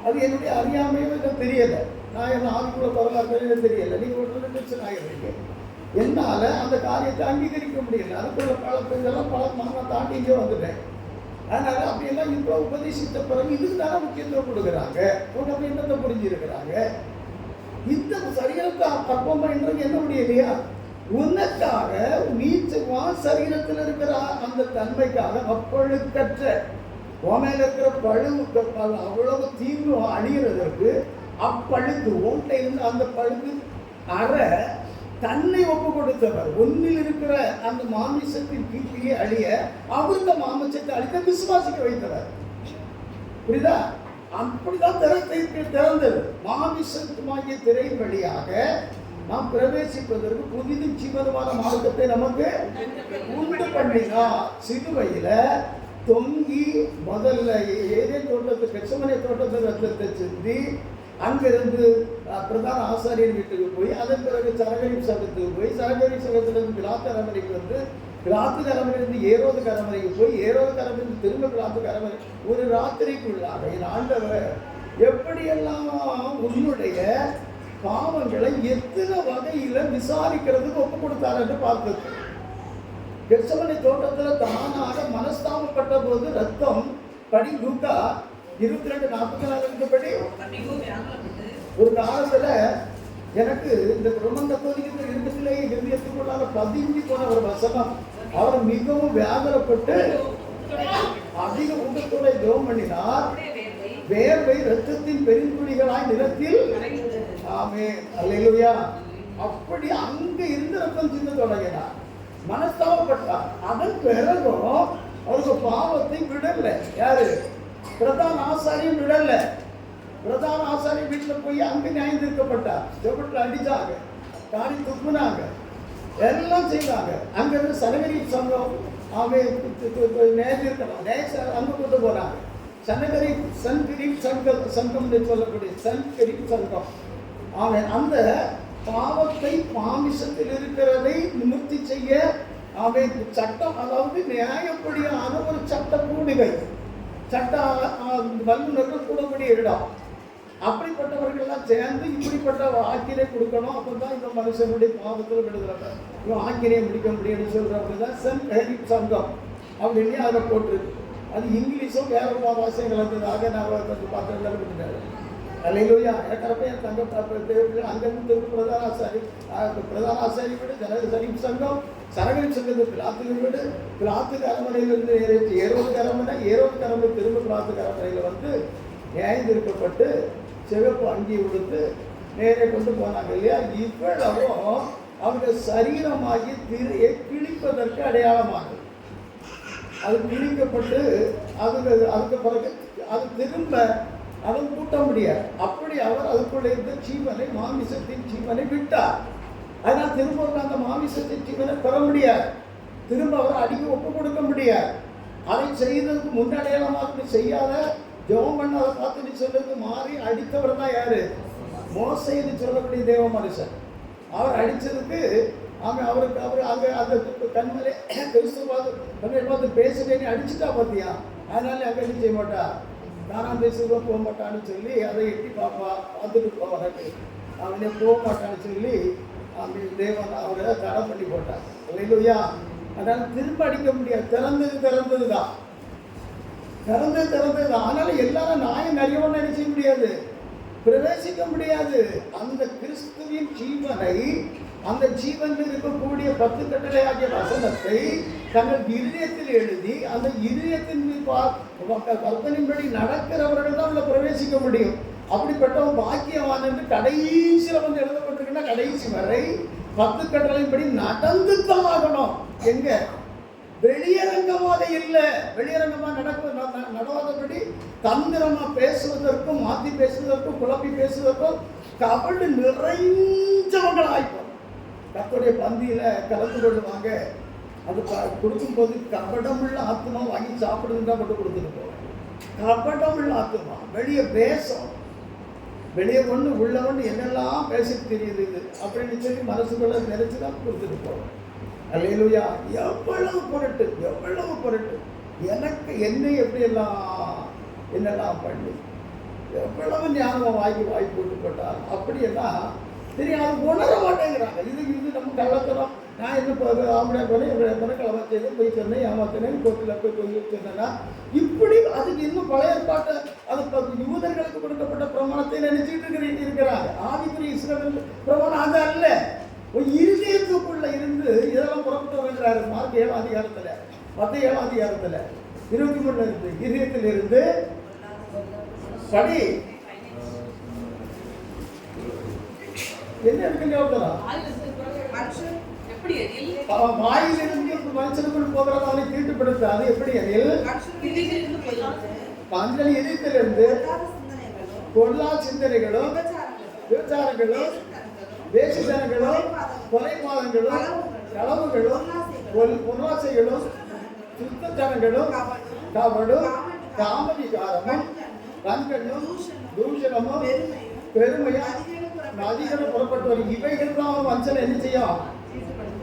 Speaker 1: அது என்னுடைய அறியாமையும் எனக்கு தெரியலை. நான் என்ன ஆவிக்குள்ள குரலாக்குறேன்னு தெரியலை. நீங்கள் ஒரு டென்ஷன் ஆகிடுறீங்க. என்னால் அந்த காரியத்தை அங்கீகரிக்க முடியல. அதுக்குள்ள இதெல்லாம் பழக்கமாக தாண்டி இங்கே வந்துட்டேன். அதனால் அப்படியெல்லாம் இப்போ உபதேசித்த பிறகு இதுக்கு தானே முக்கியத்துவம் கொடுக்குறாங்க. அவங்க என்னத்தை புரிஞ்சிருக்கிறாங்க. இந்த சரீரத்தை அற்பம் பண்ணுறது என்ன முடியலையா? உனக்காக நீச்சமா சரீரத்தில் இருக்கிற அந்த தன்மைக்காக அப்பழுக்கற்ற உமையில இருக்கிற பழுவு அவ்வளவு தீங்கு அழிகிறதற்கு அப்பழுக்கு ஓட்டை இருந்து அந்த பழுக்கு அற தன்னை ஒப்பு கொடுத்தவர். ஒன்னில் இருக்கிற அந்த மாமிசத்தின் கீழ்ச்சியை அழிய அவருக்கு மாமிசத்தை அழித்த விசுவாசிக்க வைத்தவர். புரியுதா? அப்படிதான் திறந்தது. மாமிசத்துமாகிய திரை வழியாக நாம் பிரவேசிப்பதற்கு புதிது ஜீவனமான மார்க்கத்தை நமக்கு உண்டு பண்ணினார். சிலுவையில தொங்கி முதல்ல ஏதேன் தோட்டத்துக்கு கெத்செமனே தோட்டத்தில் ரத்தத்தை சிந்தி அங்கிருந்து பிரதான ஆசாரியர் வீட்டுக்கு போய் அதன் பிறகு சரகரிப் சங்கத்துக்கு போய் சரகரிப் சங்கத்திலிருந்து பிலாத்து அரமனைக்கு வந்து பிலாத்து அரமனையிலிருந்து ஏரோது அரமனைக்கு போய் ஏரோது அரமனையிலிருந்து திரும்ப பிலாத்து அரமனை ஒரு ராத்திரிக்குள்ளாக என் ஆண்டவர் எப்படியெல்லாம் உன்னுடைய பாவங்களை எத்தனை வகையில விசாரிக்கிறதுக்கு ஒப்பு கொடுத்தார் என்று பார்த்தது. கெத்செமனே தோட்டத்தில் தானாக மனஸ்தாபப்பட்ட போது ரத்தம் படி லூக்கா 22:44 படி ஒரு காலத்துல எனக்கு இந்த பிரம்மந்த கோதிக்கிற இருந்தத்திலேயே இருதயத்துக்குள்ளாக பதிஞ்சு போன ஒரு வசனம். அவர் மிகவும் வியாகுலப்பட்டு அதிக ஊக்கத்தோட ஜெபம் பண்ணினார். வேர்வை ரத்தத்தின் பெருங்குழிகளாய் நிலத்தில். ஆமென், அல்லேலூயா. அப்படி அங்க இருந்து ரத்தம் சிந்த தொடங்கினார். மனஸ்தாபப்பட்டார். அதன் பிறகும் அவருக்கு பாவத்தை விடல. யாரு? பிரதான ஆசாரியும் விடல. பிரதான ஆசாரி வீட்டில் போய் அங்கு நியாயம் தீர்க்கப்பட்டார். செவட்டில் அடிச்சாங்க, காரி துப்புனாங்க, எல்லாம் செய்தாங்க. அங்கிருந்து சனகரிப் சங்கம் நியாயம் அங்க கொண்டு போறாங்க. சன்கரிப் சங்கம் சொல்லக்கூடிய சன்கரிப் சங்கம். அவன் அந்த பாவத்தை மாமிசத்தில் இருக்கிறதை நிவர்த்தி செய்ய அவன் சட்டம், அதாவது நியாயப்படியான ஒரு சட்ட கூடுகை, சட்ட வல்லுநர்கள் கூடக்கூடிய இடம். அப்படிப்பட்டவர்கள்லாம் சேர்ந்து இப்படிப்பட்ட ஆக்கினை கொடுக்கணும். அப்பதான் இந்த மனுஷனுடைய பாவத்தில் விடுதலை இவன் ஆக்கினையை முடிக்க முடியும்னு சொல்றவங்க தான் சன்கரிப் சங்கம் அப்படின்னு அதை போட்டிருக்கு. அது இங்கிலீஷும் வேற வாசகங்கள் இருந்ததாக நான் கொஞ்சம் பார்த்து விட்டுட்டாரு. அல்லேலூயா. எனக்கிறப்ப என் தங்க அங்கிருந்து பிரதான ஆசாரி வீடு சரகரிப் சங்கம், சரகரிப் சங்கத்துக்கு பிலாத்துக்கு வீடு, பிலாத்துக்கு அரமனையிலிருந்து நேரேற்றி ஏரோது அரமனை, ஏரோது அரமனை திரும்ப பிலாத்துக்கு அரமனையில் வந்து நியாயம் தீர்க்கப்பட்டு சிவப்பு அங்கி கொடுத்து நேரே கொண்டு போனாங்க இல்லையா? இவ்வளவும் அவங்க சரீரமாகி திரையை கிழிப்பதற்கு அடையாளமாகும். அது கிழிக்கப்பட்டு அதுக்கு பிறகு அது திரும்ப அதை கூட்ட முடியாது. அப்படி அவர் அதுக்குள்ள இருந்த ஜீவனை, மாமிசத்தின் ஜீவனை விட்டார். அதனால் திரும்ப அந்த மாமிசத்தின் ஜீவனை பெற முடியாது. திரும்ப அவர் அடிக்க ஒப்பு கொடுக்க முடியாது. அதை செய்ததுக்கு முன்னடையாளமாக செய்யாத ஜெபம் பண்ண அதை பார்த்துட்டு சொல்றது மாறி அடித்தவர் தான் யாரு? மோசேன்னு சொல்லக்கூடிய தேவ மனுஷன். அவர் அடித்ததுக்கு அவருக்கு அங்கே அந்த கண்மலை பார்த்து பேசுறேன்னு அடிச்சுட்டா பார்த்தியா? அதனால அங்கே என்ன செய்ய மாட்டா, நானாக பேசுகிறதோ போக மாட்டான்னு சொல்லி அதை எட்டி பார்த்துட்டு போவாரு. அவனே போக மாட்டான்னு சொல்லி தேவன் அவரை தடை பண்ணி போட்டார். இல்லையா? அதனால திரும்ப அடிக்க முடியாது. திறந்தது தான். அதனால எல்லாரும் நாயை நிறையவன்னு நினைச்ச முடியாது, பிரவேசிக்க முடியாது. அந்த கிறிஸ்துவின் ஜீவனை, அந்த ஜீவனில் இருக்கக்கூடிய 10 கட்டளை ஆகிய வசனத்தை தங்கள் இதயத்தில் எழுதி அந்த இதயத்தின் கற்பனையின்படி நடக்கிறவர்கள் தான் உள்ள பிரவேசிக்க முடியும். அப்படிப்பட்டவன் பாக்கியவான் என்று கடைசியில் வந்து எழுதப்பட்டிருக்குன்னா கடைசி வரை 10 கட்டளையின்படி நடந்து தான் ஆகணும். எங்க? வெளியரங்கமாக இல்லை. வெளியரங்கமாக நடவாதபடி தந்திரமா பேசுவதற்கும் மாற்றி பேசுவதற்கும் குழப்பி பேசுவதற்கும் கபடு நிறைஞ்சவங்களாய்ப்போம். கர்த்தருடைய பந்தியில கலந்து கொள்ளுவாங்க. அது கொடுக்கும்போது கபடமுள்ள ஆத்மா வாங்கி சாப்பிடுதுன்னா மட்டும் கொடுத்துட்டு போவோம். கபடமுள்ள ஆத்மா வெளியே பேசும், வெளியே ஒன்று உள்ள ஒன்று என்னெல்லாம் பேச தெரியுது அப்படின்னு சொல்லி மனசுக்குள்ள நினைச்சுதான் கொடுத்துட்டு போவோம். அல்லேலூயா. எவ்வளவு பொருட்டு, எவ்வளவு பொருட்டு, எனக்கு என்னை எப்படி என்னெல்லாம் பண்ணி எவ்வளவு ஞானம் வாங்கி போட்டு போட்டார். அப்படியெல்லாம் தெரியாது, உணர மாட்டேங்கிறாங்க. இது நம்ம கள்ளத்தனம். நான் என்ன ஆம்பளை போனேன், இவரை எத்தனை கிழமை செய்து போய் சொன்னேன், ஏமாத்தினேன், கோர்ட்டில் போய் சொன்னேன்னா இப்படி அதுக்கு இன்னும் பழைய ஏற்பாட்டை அது யூதர்களுக்கு கொடுக்கப்பட்ட பிரமாணத்தை நினைச்சிட்டு இருக்கிறாங்க. ஆதிபுரி இஸ்ரவேல் பிரமாணம் அது அல்ல. இருதயத்துக்குள்ள இருந்து இதெல்லாம் புறப்பட்டு வருகிறாரு. மார்க் 7 அதிகாரத்தில், 10 அதிகாரத்தில் 23 இருந்து இதயத்தில் இருந்து படி என்ன இருக்குன்னு வாயிலிருந்து மனுஷனுக்குள் போகிறது அவனை தீட்டுப்படுத்த. அது எப்படி எனில் மஞ்சள் இதயத்திலிருந்து பொல்லா சிந்தனைகளும் விபச்சாரங்களும் தேசஜனங்களும் கொலைபாதங்களும் களவுகளும் பொருளாசைகளும் சுத்தஜனங்களும் கபடும் காமவிகாரமும் கண்கண்ணும் தூஷணமும் பெருமையும் அதிகம் புறப்பட்டு வரும். இவைகள் தான் மனுஷன் என்ன செய்யும்?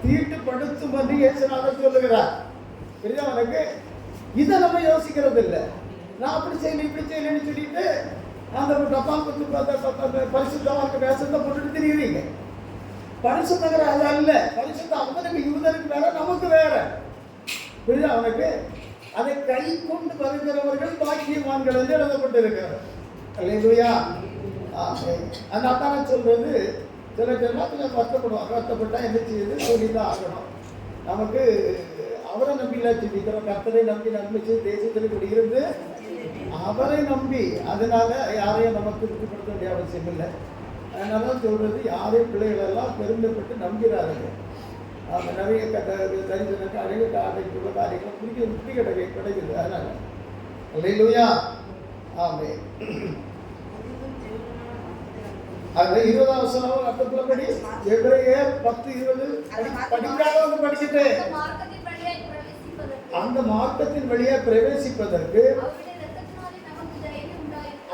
Speaker 1: தீட்டுப்படுத்தும் என்று இயேசுநாதர் சொல்லுகிறார். புரியுதா உனக்கு? இதை நம்ம யோசிக்கிறது இல்லை. நான் அப்படி செய்யல இப்படி செய்யலன்னு சொல்லிட்டு அந்த பரிசுத்தமாக வேஷத்தை போட்டுட்டு தெரியுறீங்க. பரிசுத்தங்கிற அது அல்ல. பரிசுத்தம் அவனுக்கு யூதருக்கு வேற, நமக்கு வேற. புரியுதா உனக்கு? அதை கை கொண்டு வருகிறவர்கள் பாக்கியவான்கள் என்று எழுதப்பட்டிருக்கிறார். அல்லேலூயா. அந்த அத்தான சொல்றது சில பேர்லாம் கொஞ்சம் வருத்தப்படுவாங்க. வருத்தப்பட்டா என்ன செய்யுது? சொல்லிதான் ஆகணும். நமக்கு அவரை நம்பிலாம் சிந்திக்கிறோம். கர்த்தரை நம்பி நன்மை செய்து தேசத்தில் இப்படி இருந்து அவரை நம்பி, அதனால யாரையும் நமக்கு திருப்திப்படுத்த வேண்டிய அவசியம் இல்லை. அதனால சொல்றது, யாரையும் பிள்ளைகளெல்லாம் பெருமைப்பட்டு நம்புகிறார்கள். அவங்க நிறைய தரிசனக்கு அழகு அடைக்குள்ள காரியங்கள் புரிக்க கிடைக்குது. அதனால அல்லேலூயா. ஆமே. அதுல 20ஆம் வசனம் அர்த்தப்படி எபிரேயர் 10:20 படிக்காதவங்க படிச்சுட்டு அந்த மார்க்கத்தின் வழியா பிரவேசிப்பதற்கு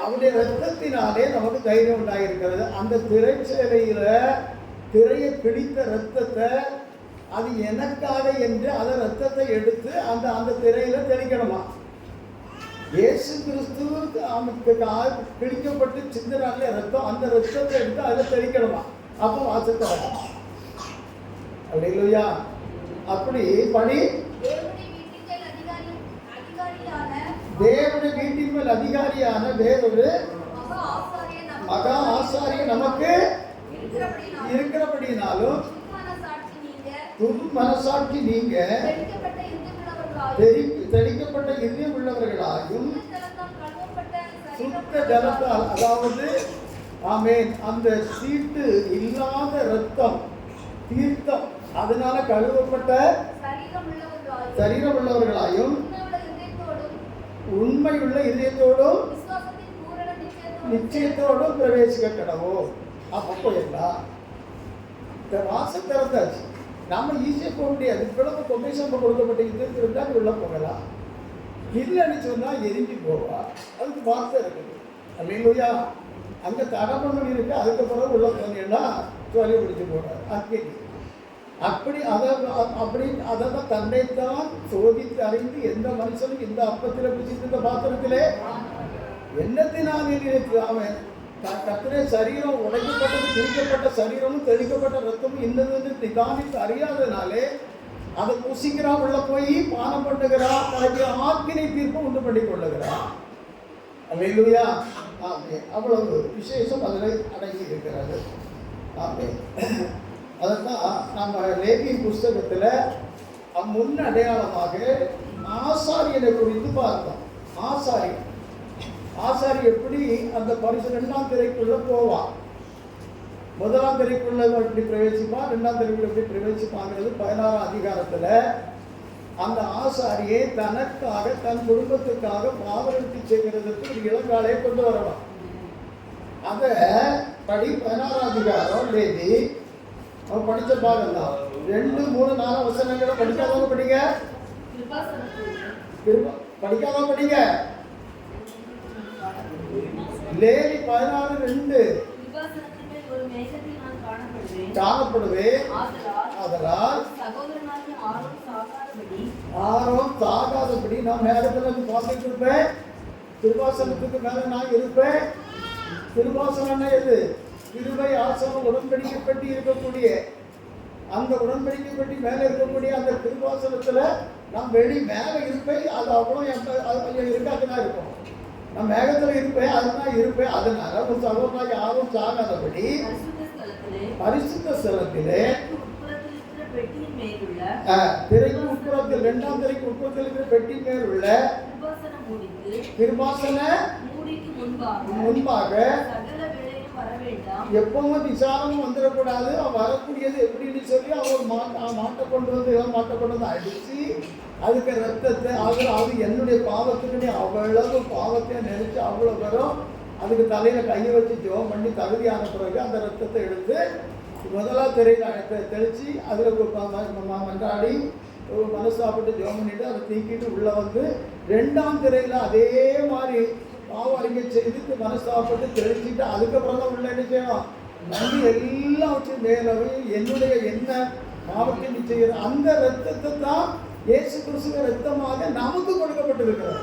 Speaker 1: அவருடைய ரத்தத்தினாலே நமக்கு தைரியம் உண்டாயிருக்கிறது. அந்த திரைச்சேலையில திரையை பிடித்த ரத்தத்தை அது எனக்காக என்று அந்த ரத்தத்தை எடுத்து அந்த அந்த திரையில தெளிக்கணுமா? இயேசு கிறிஸ்துவுக்கு அவனுக்கு பிடிக்கப்பட்டு சிந்தனாலே ரத்தம், அந்த ரத்தத்தை எடுத்து அதில் தெளிக்கணுமா? அப்போ வாசத்தை வரணும். அல்லேலூயா. அப்படி பணி தேவனுடைய வீட்டின் மேல் அதிகாரியான வேறொரு மகா ஆசாரியர் நமக்கு இருக்கிறபடினாலும் துன் மனசாட்சி நீங்க தெளிக்கப்பட்ட இதயம் உள்ளவர்களாயும் சுத்த ஜலத்தால், அதாவது ஆமென், அந்த சீட்டு இல்லாத ரத்தம் தீர்த்தம் அதனால கழுவப்பட்ட சரீரம் உள்ளவர்களாயும் உண்மையுள்ள இதயத்தோடும் நிச்சயத்தோடும் பிரவேசிக்க கடவோம். அப்போ போயிடலாம். இந்த வாசல் திறந்தாச்சு. நாம ஈஸியாக போக முடியாது. இவ்வளவு கொமேஷன் கொடுக்கப்பட்ட இது இருந்தால் உள்ள போகலாம். இல்லைன்னு சொன்னா எரிஞ்சு போவா. அதுக்கு வார்த்தை இருக்குது. அல்லேலூயா. அங்க தடமணம் இருக்கு. அதுக்கப்புறம் உள்ள போனீங்கன்னா ஜோலி பிடிச்சு போறாரு. அது அப்படி அதை தன்னைத்தான் சோதித்து அறிந்து எந்த மனுஷனும் இந்த அப்பத்தில் பிடிச்சிட்டு இந்த பாத்திரத்திலே எண்ணத்தினால் இருக்கு. அவன் கர்த்தரே சரீரம் உடைக்கப்பட்டது, பிரிக்கப்பட்ட சரீரமும் தெளிக்கப்பட்ட ரத்தமும் இன்னது நிதானித்து அறியாதனாலே அதை புசிக்கிறான், உள்ள போய் பானம் பண்ணுகிறான், ஆகிய ஆக்கினை தீர்ப்பு உண்டு பண்ணி கொள்ளுகிறான். அல்லேலூயா. ஆமே. அவ்வளவு விசேஷம் அதில் அடங்கி இருக்கிறது. ஆமே. அதான் நம்ம லேவியின் புஸ்தகத்தில் முன் அடையாளமாக ஆசாரியனை குறித்து பார்த்தோம். ஆசாரி எப்படி அந்த பரிசு 2ஆம் திரைக்குள்ள போவான். 1ஆம் திரைக்குள்ள எப்படி பிரவேசிப்பான், 2ஆம் திரைக்குள்ள எப்படி பிரவேசிப்பாங்கிறது 16ஆம் அதிகாரத்தில் அந்த ஆசாரியை தனக்காக தன் குடும்பத்துக்காக பாவநிவர்த்தி செய்கிறதுக்கு ஒரு இளங்காலையை கொண்டு வரணும். அதை படி 16ஆம் அதிகாரம் லேவி அவன் படித்த பாகம் தான். 2, 3, 4 வசனங்களை படிக்காதவங்க படிங்க. படிங்க. லேவி 16:2 காணப்படுவே. ஆதலால் ஆரோன் சாகாதபடி நான் மேகத்துல பார்த்துட்டு இருப்பேன். கிருபாசனத்துக்கு மேல நான் இருப்பேன். கிருபாசனம் எது? கிருபை ஆசனம் உடன்படிக்கை பெட்டி இருக்கக்கூடிய அந்த உடன்படிக்கை பெட்டி மேல இருக்கக்கூடிய அந்த கிருபாசனத்துல நான் மேல இருப்பேன். அது அவ்வளோ இருக்காதுதான் இருக்கும். நான் மேகத்துல இருப்பேன், அதுதான் இருப்பேன். அதனால ஒரு சகோதரனாக யாரும் சாகாதபடி பரிசுத்த ஸ்தலத்திலே திரைக்கு உட்புறத்தில் 2ஆம் திரைக்கு உட்புறத்தில் இருக்கிற பெட்டி மேல் உள்ள கிருபாசன முன்பாக எப்பவும் விசாரமும் வந்துடக்கூடாது. அவன் வரக்கூடியது எப்படின்னு சொல்லி அவர் மாட்டை கொண்டு வந்து அடிச்சு அதுக்கு ரத்தத்தை அது என்னுடைய பாவத்துக்குன்னே அவ்வளவு பாவத்தை நினைச்சு அவ்வளவு வரும். அதுக்கு தலையில கையை வச்சு ஜெபம் பண்ணி தகுதியான பிறகு அந்த ரத்தத்தை எடுத்து முதலாவது திரையில தெளிச்சு அதில் மன்றாடி மனசாப்பிட்டு ஜெபம் பண்ணிட்டு அதை தீக்கிட்டு உள்ள வந்து 2ஆம் திரையில அதே மாதிரி பாவம் அறிக்கை செய்து மனசாப்பிட்டு தெளிச்சுட்டு அதுக்கப்புறம் தான் உள்ள என்ன செய்யணும்? நன்றி எல்லாம் வச்சு மேலவை என்னுடைய என்ன பாவத்தை நீ செய்கிற அந்த ரத்தத்தை தான் இயேசு கிறிஸ்துவின் ரத்தமாக நமக்கு கொடுக்கப்பட்டிருக்கிறது.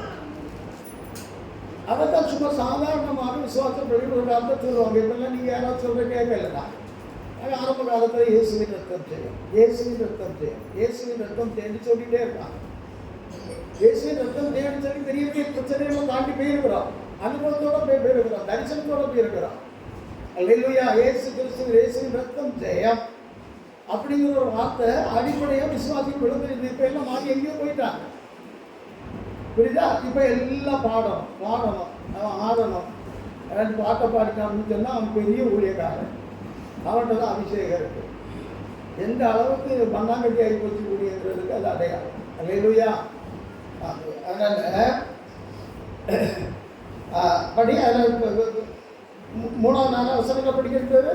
Speaker 1: அதைத்தான் சும்மா சாதாரணமாக விசுவாசம் ஒரு காலத்தை சொல்லுவாங்க. இப்பெல்லாம் நீங்கள் யாராவது சொல்கிற கேட்கலன்னா ஆரம்ப காலத்தில் இயேசுவின் ரத்தம் செய்யும், இயேசுவின் ரத்தம் செய்யும், இயேசுவின் ரத்தம் தேடி சொல்லிகிட்டே இருக்காங்க. இயேசுவின் ரத்தம் தேடி சொல்லி பெரிய பெரிய பிரச்சனைகளை தாண்டி போயிருக்கிறோம். அனுபவத்தோட போயிருக்கிறோம், தரிசனத்தோட போயிருக்கிறோம். அல்லேலூயா. இயேசு கிறிஸ்து இயேசுவின் ரத்தம் ஜெயம் அப்படிங்கிற ஒரு வார்த்தை அடிப்படையாக விசுவாசிக்கு விழுந்து இப்ப எல்லாம் மாறி எங்கேயோ போயிட்டாங்க. புரியுதா? இப்ப எல்லாம் பாடணும் ஆடணும் பாட்டை பாடினான்னு சொன்னா அவன் பெரிய ஊழியக்காரன், அவன்கிட்ட தான் அபிஷேகம் இருக்கு. எந்த அளவுக்கு மண்ணாங்கட்டி ஆகி போச்சு கூடியதுக்கு அது அடையாளம். அல்லேலூயா. அதனால படி அதில் 3ஆம் 4ஆம் வசனங்களை படிக்கிறது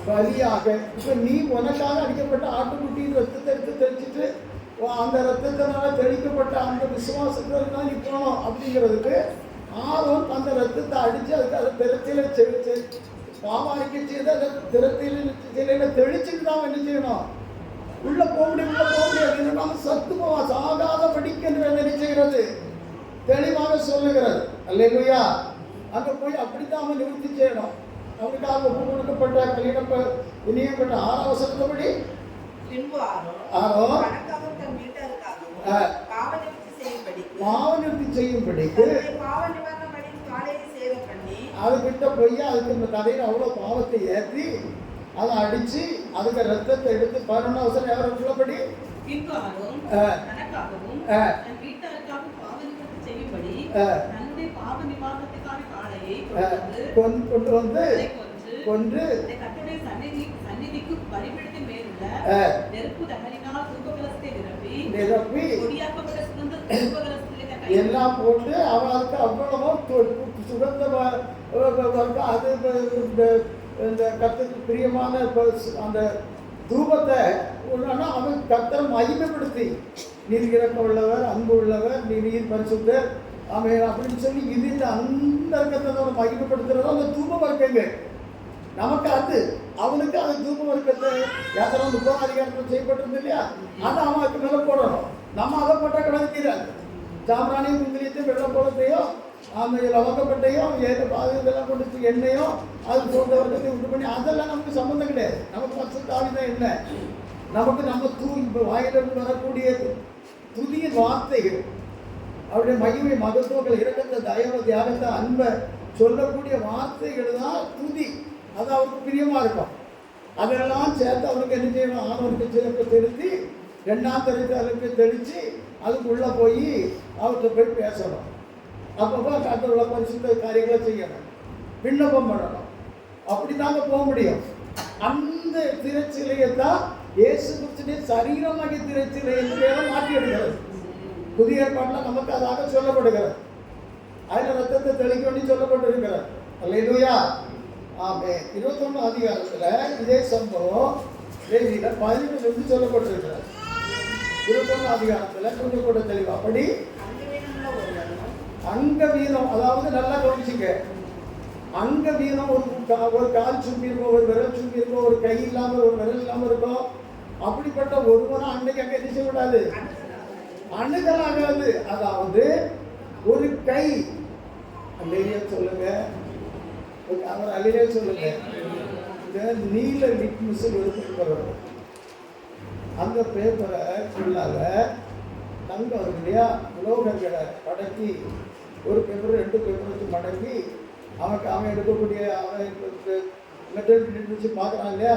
Speaker 1: பலியாக. இப்ப நீ உனக்காக அடிக்கப்பட்ட ஆட்டுக்குட்டியின் ரத்தத்தை எடுத்து தெளிச்சுட்டு அந்த ரத்தத்தினால தெளிக்கப்பட்ட அந்த விசுவாசத்தினால நீ போனோம் அப்படிங்கிறதுக்கு ஆரோன் அந்த ரத்தத்தை அடிச்சு அதுக்கு அதை திரத்தில பாவாரிக்கை செய்து அதை திரத்தில தெளிச்சுட்டு தான் என்ன செய்யணும்? உள்ள போக முடியாது. நம்ம சத்து போவா சாகாத படிக்கின்ற நினைச்சுகிறது தெளிவாக சொல்லுகிறது. அல்லேலூயா. அங்கே போய் அப்படித்தான் அவன் நிவர்த்தி செய்யணும். அவனுக்காக ஒப்பு கொடுக்கப்பட்ட கல்யாணப்ப இணையப்பட்ட 6ஆம் வசனப்படி பாவநிவர்த்தி செய்யும்படிக்கு அதுகிட்ட போய் அதுக்கு தலையில் அவ்வளோ பாவத்தை ஏற்றி அதை அடிச்சு அதுக்கு ரத்தத்தை எடுத்து 11ஆம் வசனம் யாரும் உள்ளபடி கொண்டு வந்து கொன்று நிரப்பி எல்லாம் போட்டு அவளுக்கு அவ்வளவோ சுகந்த அது இந்த கர்த்தருக்கு பிரியமான அந்த தூபத்தை அவன் கர்த்தர் மகிமைப்படுத்தி நீர் இறக்க உள்ளவர், அன்பு உள்ளவர், நீர் பரிசுத்தர் அவன் அப்படின்னு சொல்லி இது அந்த கர்த்தரோட மகிமைப்படுத்துறதோ அந்த தூப வர்க்கங்க நமக்கு அது அவனுக்கு அந்த தூப வர்க்கத்தை யாத்திரம் 30ஆம் அதிகாரத்தில் செய்யப்பட்டிருந்து இல்லையா? அதை அவனுக்கு மேலே போடணும். நம்ம அதை போட்டால் கிடக்கு தீராது. சாம்பிராணியும் குங்கிலியத்தையும் வெள்ளப்போலத்தையும் அந்த லவங்கப்பட்டையும் இதெல்லாம் கொண்டு எண்ணெயும் அது போன்ற வர்க்கத்தை உண்டு பண்ணி அதெல்லாம் நமக்கு சம்மந்தம் கிடையாது. நமக்கு பத்து தாவி தான் என்ன நமக்கு நம்ம வாயிலிருந்து வரக்கூடிய புதிய வார்த்தைகள் அவருடைய மகிமை மகத்துவங்கள் இறக்கத்தை தயவு தியாகத்தை அன்பை சொல்லக்கூடிய வார்த்தைகள் தான் துதி. அது அவருக்கு பிரியமாக இருக்கும். அதெல்லாம் சேர்த்து அவருக்கு என்ன செய்யணும்? ஆணவருக்கு சிறப்பு செலுத்தி 2ஆம் தரிசனத்துக்கு தெளித்து அதுக்குள்ளே போய் அவர்கிட்ட போய் பேசணும். அப்பப்போ கர்த்தருள்ள பரிசுத்த காரியங்களை செய்யணும், விண்ணப்பம் பண்ணணும். அப்படி தாங்க போக முடியும். அந்த திரைச்சிலையை தான் இயேசு கிறிஸ்துவின் சரீரமாகிய திரைச்சிலை என்று மாற்றி எடுக்கிறது. புதிய ஏற்பாட்டில் நமக்கு அதாக சொல்லப்படுகிறது. அதில் ரத்தத்தை தெளிக்க வேண்டி சொல்லப்பட்டிருக்கிறது. அல்லேலூயா. ஆமே. 21ஆம் அதிகாரத்தில் இதே சம்பவம் லேவியில 15 சொல்லப்பட்டிருக்கிறது. 21ஆம் அதிகாரத்தில் கொஞ்சம் கூட தெளிவா படி அங்க வீதம், அதாவது நல்லா கவனிச்சுங்க. அங்க வீணம் ஒரு கால் சும்பி இருக்கும், ஒரு விரல் சும்பி இருக்கும், ஒரு கை இல்லாம ஒரு விரல் இல்லாம இருக்கும். அப்படிப்பட்ட ஒருவனும் அன்னைக்கு அங்க என்ன செய்யக்கூடாது, அணுகலாகாது. அதாவது ஒரு கை அல்லேலூயா சொல்லுங்க, அவர் அல்லேலூயா சொல்லுங்க. இந்த நீல லிட்மஸ் எடுத்துக்கிறோம், அந்த பேப்பரை ஃபுல்லாக தங்கம் இருக்கு இல்லையா, உலோகங்களை மடக்கி ஒரு பேப்பர் 2 பேப்பர் வச்சு மடக்கி அவன் எடுக்கக்கூடிய மெட்டல் வச்சு பார்க்குறான் இல்லையா,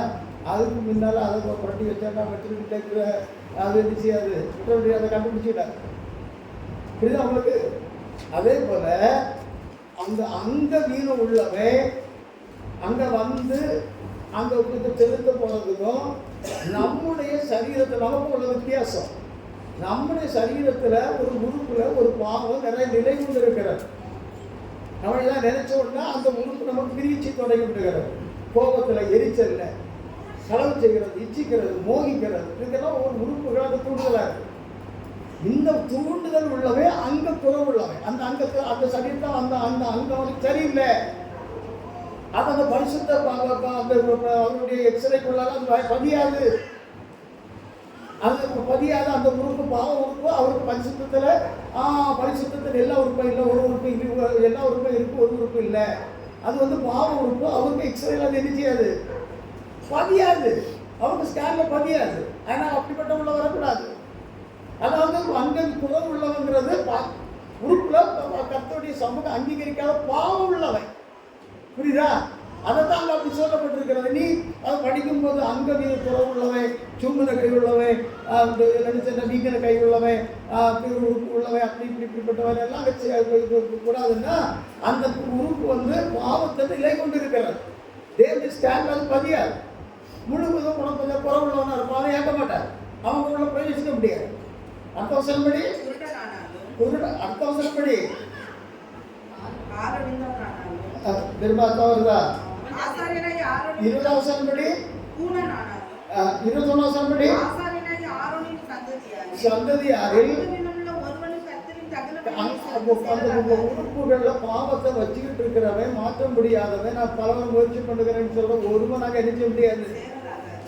Speaker 1: அதுக்கு முன்னால் அதை புரட்டி வச்சாக்கா மெட்டல் அது இருந்துச்சு, அது மெட்டல் அதை கண்டுபிடிச்சிட்டாங்க. புரியுது அவங்களுக்கு? அதே போல அந்த வீணம் உள்ளவன் அங்கே வந்து அந்த செலுத்த போனதுக்கும் நம்முடைய சரீரத்தில் நமக்கு உள்ள வித்தியாசம். நம்முடைய சரீரத்தில் ஒரு உறுப்புல ஒரு பாவம் நிறைய நிலை கொண்டு இருக்கிறது. நம்ம எல்லாம் நினைச்ச உடனே அந்த உறுப்பு நமக்கு பிரிச்சு தொடங்கி விடுகிறது. கோபத்தில், எரிச்சல்ல, செலவு செய்கிறது, இச்சிக்கிறது, மோகிக்கிறது, இதெல்லாம் ஒரு உறுப்புகள் அந்த தூண்டுதலாக இருக்கு. இந்த தூண்டுதல் உள்ளவே அங்க குறவுள்ளவன், அந்த அங்கத்தை அந்த சரீரத்தை அந்த அந்த அங்கம் அவனுக்கு சரியில்லை. அது அந்த பரிசுத்த அவனுடைய எக்ஸ்ரேக்குள்ளால அது பதியாது. அது பதியாது. அந்த உறுப்பு பாவ உறுப்பு அவருக்கு பரிசுத்தத்தில் எல்லா உறுப்பும் இல்லை, ஒரு உறுப்பு இல்லை, எல்லா உறுப்பும் இருக்கு, ஒரு உறுப்பு இல்லை. அது வந்து பாவ உறுப்பு அவருக்கு எக்ஸ்ரேல அது என்ன செய்யாது, பதியாது, அவருக்கு ஸ்கேன்ல பதியாது. ஆனால் அப்படிப்பட்ட உள்ள வரக்கூடாது. அதாவது அங்க குறவு உள்ளவங்கிறது உறுப்புல கர்த்தருடைய சமூகம் அங்கீகரிக்காத பாவம் உள்ளவன். புரியுதா? அதைத்தான் அப்படி சொல்லப்பட்டிருக்கிறது. நீ அதை படிக்கும்போது அங்க குறவு உள்ளவன், சும்மன கை உள்ளவன், வீங்கின கை உள்ளவன், உறுப்பு உள்ளவன், அப்படி இப்படிப்பட்டவன் எல்லாம் கூடாதுன்னா அந்த உறுப்பு வந்து பாவத்தை நிலை கொண்டு இருக்கிறது. தேவனுடைய ஸ்டாண்ட் அது பதியாது. முழுவதும் உனக்கு குறவுள்ளவனா இருப்பான், அவன் ஏற்க மாட்டார், அவங்க உள்ள பிரவேசிக்க முடியாது. அர்த்தவசனப்படி திரும்ப அர்த்தம் வருதா? 20 21 சந்ததியாரில் உறுப்புகள்ல பாவத்தை வச்சுக்கிட்டு இருக்கிறவன், மாற்ற முடியாதவன், நான் பலவன் முயற்சி பண்ணுகிறேன்னு சொல்ற ஒருவனாக நினைக்க முடியாது,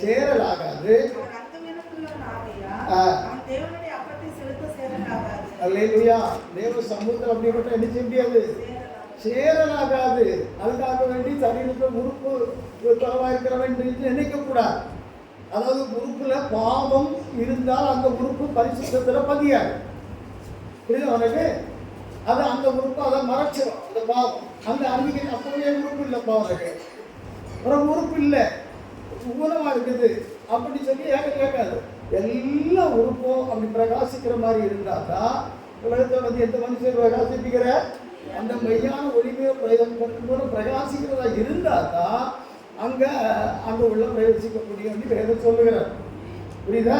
Speaker 1: சேரலாகாது. அல்லேலூயா. தேவ சமூகத்தில் அப்படிப்பட்ட என்ன செய்ய முடியாது, சேரலாகாது. அதுக்காக வேண்டி சரீரத்தில் உறுப்பு குறைவா இருக்கிறவன் நினைக்க கூடாது. அதாவது உறுப்புல பாவம் இருந்தால் அந்த உறுப்பு பரிசுத்தத்துல பதியாது. புரியுது உனக்கு? அது அந்த உறுப்பு அதை மறைச்சிடும். அந்த பாவம் அந்த அன்னைக்கு அப்பவே உறுப்பு இல்லை, பாவம் ஒரு உறுப்பு இல்லை, ஊனமா இருக்குது அப்படி சொல்லி கேட்காது. எல்லா உறுப்பும் அப்படி பிரகாசிக்கிற மாதிரி இருந்தால் தான் உலகத்தை வந்து எந்த மனுஷன் பிரகாசிப்பிக்கிற அந்த மெய்யான ஒளிமையை பிரகாசிக்கிறதா இருந்தால் தான் அங்கே உள்ள பிரவேசிக்க முடியும் என்று வேதம் சொல்லுகிறார். புரியுதா?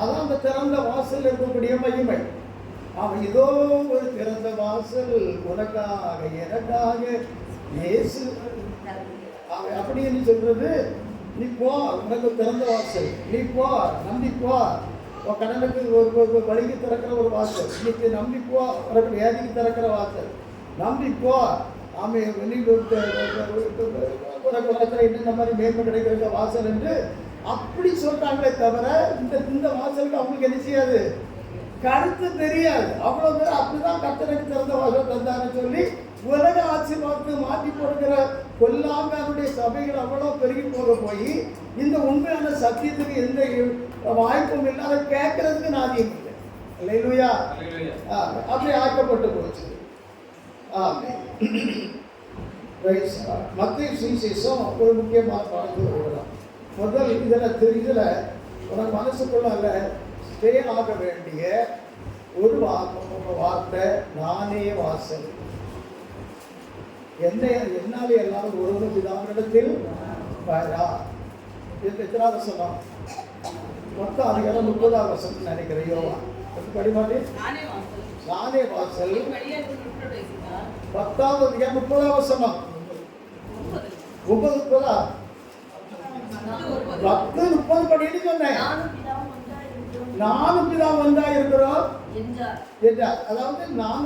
Speaker 1: அதான் அந்த திறந்த வாசல் இருக்கக்கூடிய மகிமை. அவன் ஏதோ ஒரு திறந்த வாசல் உனக்காக எனக்காக இயேசு அவன் அப்படின்னு சொல்றது. நீ போ, உனக்கு திறந்த வாசல், நீ போ, நம்பி போ. கடனுக்கு ஒரு வழிக்கு திறக்கிற ஒரு வாசல், இன்னைக்கு நம்பி போ. உனக்கு வியாதிக்கு திறக்கிற வாசல், நம்பி போ. ஆமை உனக்கு இந்த மாதிரி மேன்மை கிடைக்கிற வாசல் என்று அப்படி சொல்றாங்களே தவிர இந்த வாசலுக்கு அவங்களுக்கு என்ன செய்யாது, கருத்து தெரியாது. அவ்வளவு பேர் அப்படிதான் கர்த்தருக்கு திறந்த வாசல் தந்தான்னு சொல்லி உலக ஆசீர்வாதத்தை மாற்றி போடுகிற கொல்லாங்கனுடைய சபைகள் அவ்வளவு பெருகி போய் இந்த உண்மையான சத்தியத்துக்கு எந்த வாய்ப்பும் இல்லை, அதை கேட்கறதுக்கு நாதியம் இல்லை. அல்லேலூயா. அப்படி ஆக்கப்பட்டு போச்சு. மத்திய சுவிசேஷம் ஒரு முக்கியமான பாடத்தில் வருகிறோம். முதல் இதில் உனக்கு மனசுக்குள்ள ஸ்டே ஆக வேண்டிய ஒரு வார்த்தை, நானே வாசல். என்னாலே எல்லாரும் ஒரு பிதாவினிடத்தில் வரா. இதுக்கு எத்தனாவது வசனம்? 10:30 வசனம் நினைக்கிறேன். யோவா படிமாட்டேன். நானே வாசல். 10:30 வசனம். 30 படின்னு சொன்னேன். நானும் பிதா வந்தா இருக்கிறோம் என்றார். அதாவது நான்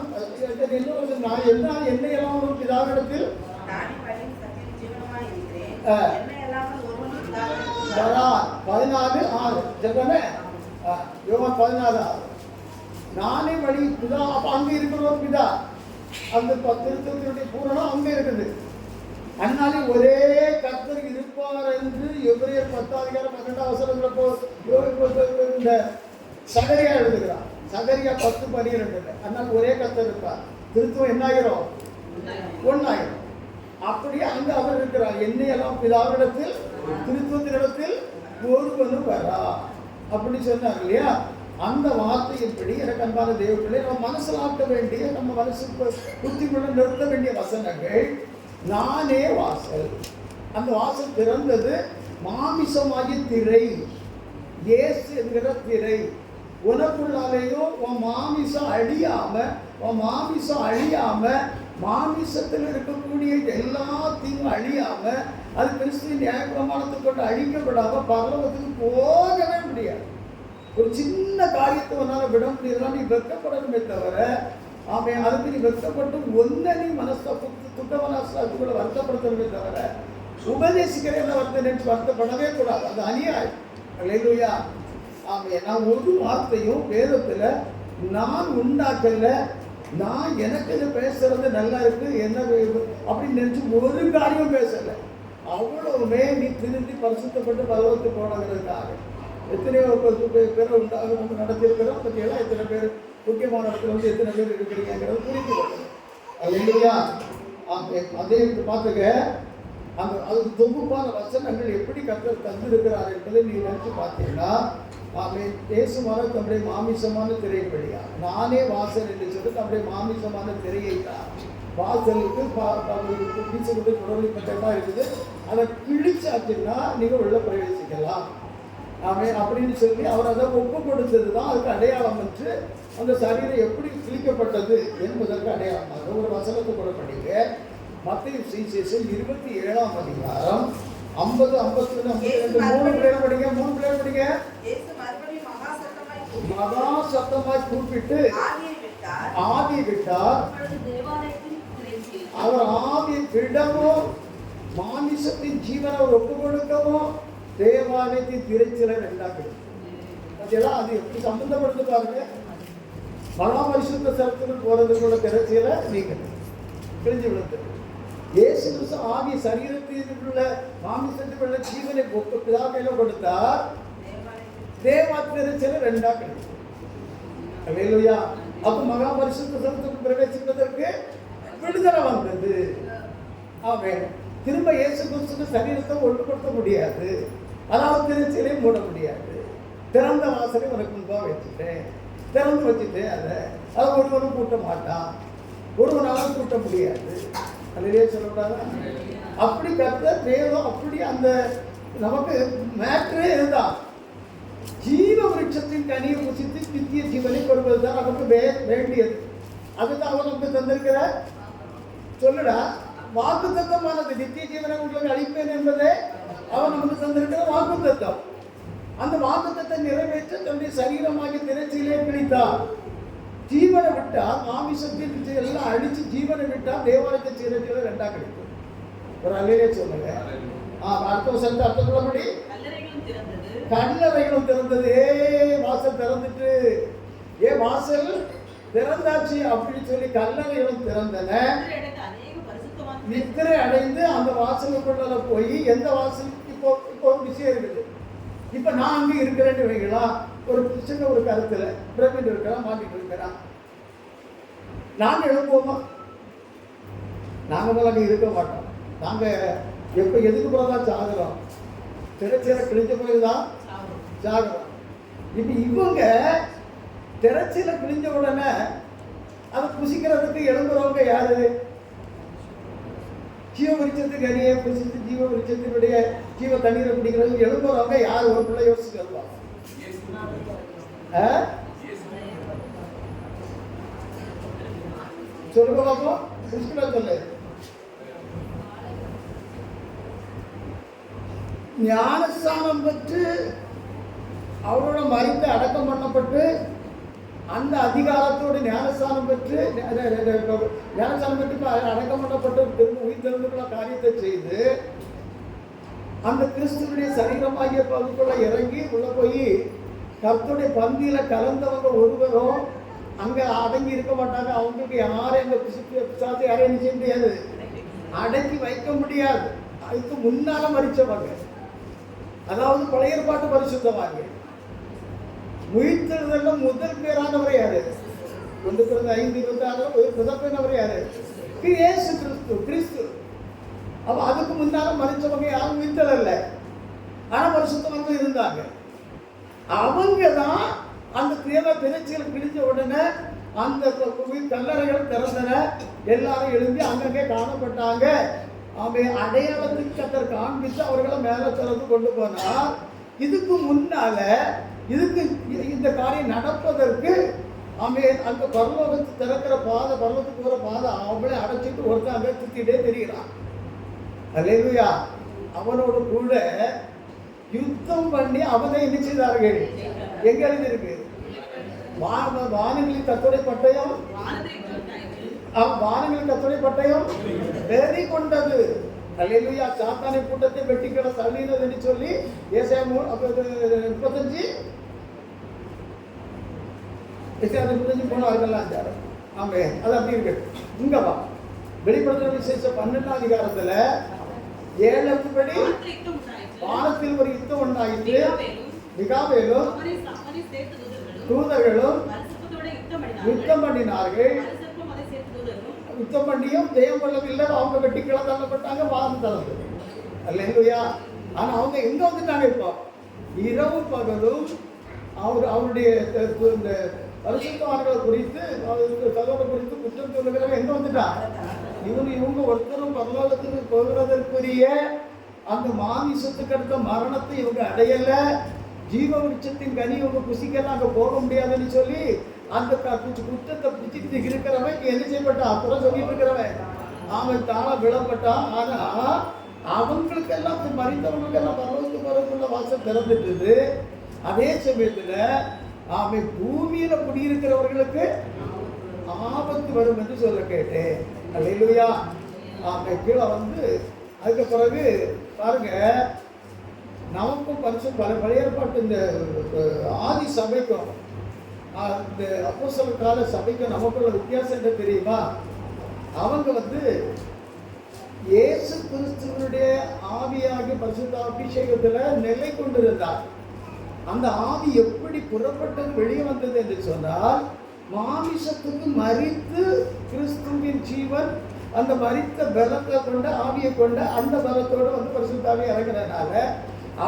Speaker 1: என்னையெல்லாம் ஒரு பிதாவிடத்தில்
Speaker 2: நானே வழியும் சத்தியம் ஜீவனுமாய் இருக்கிறேன்.
Speaker 1: ஆ.
Speaker 2: என்னை அல்லாமல் ஒருவனும் பிதாவினிடத்தில்
Speaker 1: வரான். 14:6 ஜெகமே யோவான் 16:6 நானே வழி பிதா. அப்ப அங்க இருக்கிற ஒரு பிதா, அந்த திருத்தத்தினுடைய பூரணம் அங்க இருக்குது. அதனால ஒரே கர்த்தர் இருப்பார் என்று எபிரேயர் 10:12 இந்த சகரியா எழுதுகிறார். சகரியா 10:12. அதனால ஒரே கர்த்தர் இருப்பார். திருத்துவம் என்ன ஆயிரும்? ஒன்னாயிரம். அப்படியே அங்க அவர் இருக்கிறார். என்னையெல்லாம் பிதாவிடத்தில் திருத்துவத்தினிடத்தில் ஒருவனும் வரா அப்படி சொன்னார் இல்லையா? அந்த வார்த்தையின்படி எனக்கு அன்பான தேவர்களே, நம்ம மனசிலாக்க வேண்டிய, நம்ம மனசுக்கு புத்திக்குள்ள நிறுத்த வேண்டிய வசனங்கள். நானே வாசல். அந்த வாசல் திறந்தது மாமிசமாகிய திரை, இயேசு என்கிற திரை. உனக்குள்ளாலேயும் உன் மாமிசம் அழியாம மாமிசத்தில் இருக்கக்கூடிய எல்லாத்தையும் அழியாம, அது கிறிஸ்துவின் நியாயப்பிரமாணத்தை கொண்டு அழிக்கப்படாம பரலோகத்துக்கு போகவே முடியாது. ஒரு சின்ன காரியத்தை உன்னால விட முடியலாம். நீ வெட்கப்படணுமே தவிர, அவன் அதுக்கு நீ வெட்கப்பட்டு ஒன்ன நீ துக்க மனசாட்சிகளை வருத்தப்படுத்தணுமே தவிர, உபதேசிக்கிறேன் வருத்தப்படவே கூடாது. அது அநியாயம். அல்லேலூயா. ஆமாம். நான் ஒரு வார்த்தையும் வேதத்துல நான் உண்டாக்கல, நான் எனக்கு இதை பேசுறது நல்லா இருக்கு என்ன அப்படின்னு நினைச்சு ஒரு காரியம் பேசல. அவ்வளவுமே நீ திருந்தி பரிசுத்தப்பட்டு பரலோகத்துக்கு போனதுக்காக. எத்தனையோ பேரை உண்டாக நம்ம நடத்தியிருக்கிறோம் பற்றியெல்லாம். எத்தனை பேர் முக்கியமான இடத்துல வந்து எத்தனை பேர் இருக்கிறீங்கிறது புரிந்து கொள்ளணும். அல்லேலூயா. அதே பார்த்துக்க, அந்த அதுக்கு தொகுப்பான வசனங்கள் எப்படி கர்த்தர் தந்திருக்கிறார் என்பதை நீ நினைச்சு பார்த்தீங்கன்னா, இயேசுமான தம்முடைய மாமிசமான திரை வழியா நானே வாசல் என்று சொல்லி தம்முடைய மாமிசமான திரையை வாசலுக்கு தொடர்புப்பட்டதா இருக்குது. அதை கிழிச்சாச்சுன்னா நீங்க உள்ள பிரவேசிக்கலாம். அப்படின்னு சொல்லி அவர் அதை ஒப்பு கொடுத்தது தான் அதுக்கு அடையாளம் என்று, அந்த சரீரம் எப்படி கிழிக்கப்பட்டது என்பதற்கு அடையாளமாக ஒரு வசனத்தை கூட படிக்க. மத்தேயு சுவிசேஷம் 27ஆம் அதிகாரம் 50, 51, 52 3 பிள்ளைகள் படிங்க. மகா சத்தமாய் கூப்பிட்டு ஆவியை விட்டார். அவர் ஆவியை விடவும் மாமிசத்தின் ஜீவனை அவர் ஒப்பு கொடுக்கவும் தேவாலயத்தின் திரைச்சிலை ரெண்டாக்கிறது. அதெல்லாம் அது எப்படி சம்பந்தப்படுத்து பாருங்க. மகாபரிசுத்த ஸ்தலத்துக்கு போறதுக்குள்ள திரைச்சிலை நீங்க கிழிஞ்சு விழுந்து, இயேசு கிறிஸ்து ஆவிய சரீரத்தில் உள்ள மாமிசத்தில் உள்ள ஜீவனை பிதாக்கையில கொடுத்தார். தேவா திரைச்சிலை ரெண்டா கிடைக்கும். அல்லேலூயா. அப்ப மகாபரிசுத்த ஸ்தலத்துக்கு பிரவேசிப்பதற்கு விடுதலை வந்தது. ஆமென். திரும்ப இயேசு கிறிஸ்துக்கு சரீரத்தை ஒழுங்குபடுத்த முடியாது, அதாவது திருச்சியிலே மூட முடியாது. திறந்த வாசலை உனக்கு முன்பாக வச்சுட்டேன், திறந்து வச்சுட்டேன். அதை ஒருவனும் கூட்ட மாட்டான், ஒருவனாலும் கூட்ட முடியாது. அதிலேயே சொல்லக்கூடாதா? அப்படி கர்த்தர் வேதம் அப்படி அந்த நமக்கு மேட்ரே இருந்தான். ஜீவ விருட்சத்தின் கனியை புசித்து நித்திய ஜீவனை கொடுப்பது தான் நமக்கு வேண்டியது. அதுதான் அவன் நமக்கு தந்திருக்கிற சொல்லுடா வாக்கு தத்தமானது. நித்திய ஜீவனை உங்களுக்கு அளிப்பேன் என்பதே அவன் நமக்கு தந்திருக்கிற வாக்கு தத்தம். அந்த வாக்கு தத்தை நிறைவேற்ற தன்னுடைய சரீரமாகி திரைச்சியிலே பிடித்தார். ஜீவனை விட்டால் மாமிசத்தின் எல்லாம் அடிச்சு ஜீவனை விட்டால் தேவாலயத்தை சீரத்தில் ரெண்டா கிடைக்கும். ஒரு அல்லையே சொல்லுங்க. அடுத்த வருஷம் அர்த்தப்படி கல்லறைகளும் திறந்தது. வாசல் திறந்துட்டு, வாசல் திறந்தாச்சு அப்படின்னு சொல்லி கல்லறைகளும் திறந்தன. நித்திரை அடைந்து அந்த வாசலுக்குள்ள போய் எந்த வாசல் இப்போ ஒரு விஷயம் இருக்குது. இப்ப நான் அங்க இருக்கிறேன்னு வைக்கலாம். ஒரு சின்ன ஒரு கருத்துல பிரமிட் இருக்கிறான், மாட்டிட்டு இருக்கிறான். நாங்க எழுப்புவோமா? நாங்க மேல அங்க இருக்க மாட்டோம். நாங்க எப்ப எதுக்கு போறதான் சாகுறோம். திரைச்சீரை கிழிஞ்ச போய்தான் சாகுறோம். இப்ப இவங்க திரைச்சீரை கிழிஞ்ச உடனே அதை புசிக்கிறதுக்கு எழும்புறவங்க யாரு? ஜீவ விருட்சத்துக்கு அணியை புசித்து ஜீவ விருட்சத்தினுடைய ஜீவ தண்ணீரை குடிக்கிறது எழும்புறவங்க யார்? ஒரு பிள்ளை யோசிச்சு எழுவாங்க. சொல்லுங்க பாப்போம். சொல்லு. ஞானஸ்தானம் பெற்று அவரோட மறித்து அடக்கம் பண்ணப்பட்டு அந்த அதிகாரத்தோடு ஞானஸ்தானம் பெற்று அடக்கம் பண்ணப்பட்டு திரும்ப உயிர் திறந்துக்குள்ள காரியத்தை செய்து அந்த கிறிஸ்துவனுடைய சரீரமாகிய பகுதிக்குள்ள இறங்கி உள்ள போய் கர்த்தருடைய பந்தியில கலந்தவங்க ஒருவரும் அங்க அடங்கி இருக்க மாட்டாங்க. அவங்களுக்கு யாரும் எங்க பிசாசு யாரையும் என்ன செய்ய முடியாது, அடக்கி வைக்க முடியாது. அதுக்கு முன்னால மரிச்சவங்க, அதாவது பழைய ஏற்பாட்டு பரிசுத்தவாங்க. உயிர்த்தெழுதல்ல முதல் பேரானவர் யாரு? 1 முதல் பேரானவர் யாரு? இயேசு கிறிஸ்து. அப்ப அதுக்கு முன்னால மரிச்சவங்க யாரும் உயிர்த்தெழல, ஆனா பரிசுத்தவங்க இருந்தாங்க. அவங்க தான் அந்த திரைச்சீல் கிழிஞ்ச உடனே அந்த கல்லறைகள் திறந்தன, எல்லாரும் எழும்பி அங்கங்கே காணப்பட்டாங்க. அவன் அடையாளத்துக்கு கத்தர் காண்பித்து அவர்களை மேல திறந்து கொண்டு போனார். இதுக்கு முன்னால இந்த காரியம் நடப்பதற்கு அவன் அந்த பரலோகத்து திறக்கிற பாதை, பரலோகத்துக்கு போற பாதை அவங்களே அடைச்சிட்டு ஒருத்தன் அங்கே சுத்திட்டே தெரிகிறான். அல்லேலூயா. அவனோட கூட யுத்தம் பண்ணி அவனை என்ன செய்தார்கள்? எங்க எழுதியிருக்கு? வானங்களின் கர்த்தருடைய பட்டயம், வானங்களின் கர்த்தருடைய பட்டயம் வெறி கொண்டது. அல்லேலூயா. சாத்தானை கூட்டத்தை வெட்டிக்கிட தள்ளினது என்று சொல்லி ஏசாயா 35 போனார்கள். ஆமே, அது அப்படி இருக்கு. இங்க வா, வெளிப்படுத்துற விசேஷம் 12ஆம் அதிகாரத்துல 7 படி வானத்தில் ஒரு யுத்தம் உண்டாயிற்று. மிகாவேலும் தூதர்களும் யுத்தம் பண்ணினார்கள். யுத்தம் பண்ணியும் ஜெயம் கொள்ளவில்லை. அவங்க வெட்டி கிள தள்ளப்பட்டாங்க, வாதம் தளர்ந்து. அல்லேலூயா. ஆனா அவங்க எங்க வந்துட்டாங்க? இப்போ இரவு பகலும் அவருடைய இந்த பரிசுத்தவான்களை குறித்து, சகோதரர் குறித்து குற்றம் சொல்லுகிறவங்க எங்க வந்துட்டான்? இவங்க ஒருத்தரும் பரலோகத்துக்கு போகிறதற்குரிய அந்த மாமிசத்துக்கு அடுத்த மரணத்தை இவங்க அடையல. ஜீவ விருட்சத்தின் கனி இவங்க புசிக்கலாம், அங்க போக முடியாதுன்னு சொல்லி அந்த குற்றத்தை பிடிச்சிட்டு இருக்கிறவன் என்ன செய்யப்பட்டான்? அப்புறம் சொல்லிட்டு இருக்கிறவன் அவன் தாழ விழப்பட்டான். ஆனா அவங்களுக்கெல்லாம் மறித்தவங்களுக்கெல்லாம் பரலோகத்துக்கு போறதுக்குள்ள வாசல் திறந்துட்டு, அதே சமயத்துல அவன் பூமியில குடியிருக்கிறவர்களுக்கு ஆபத்து வரும் என்று சொல்ல கேட்டேன். அல்லேலூயா. அவன் கீழே வந்து அதுக்கு பிறகு பாருங்க, நமக்கும் பரிசுத்த பழைய ஏற்பாட்டு இந்த ஆதி சபைக்கும் இந்த அப்போஸ்தலர் கால சபைக்கும் நமக்குள்ள வித்தியாசம் என்ன தெரியுமா? அவங்க வந்து இயேசு கிறிஸ்துவனுடைய ஆவியாகி பரிசுத்த அபிஷேகத்துல நிலை கொண்டிருந்தார். அந்த ஆவி எப்படி புறப்பட்டது வெளியே வந்தது என்று சொன்னால், மாமிசத்துக்கு மரித்து கிறிஸ்துவின் ஜீவன் அந்த மரித்த பலத்தை கொண்ட ஆவியை கொண்ட அந்த பலத்தோடு வந்து பரிசுத்தாவி இறங்குறதுனால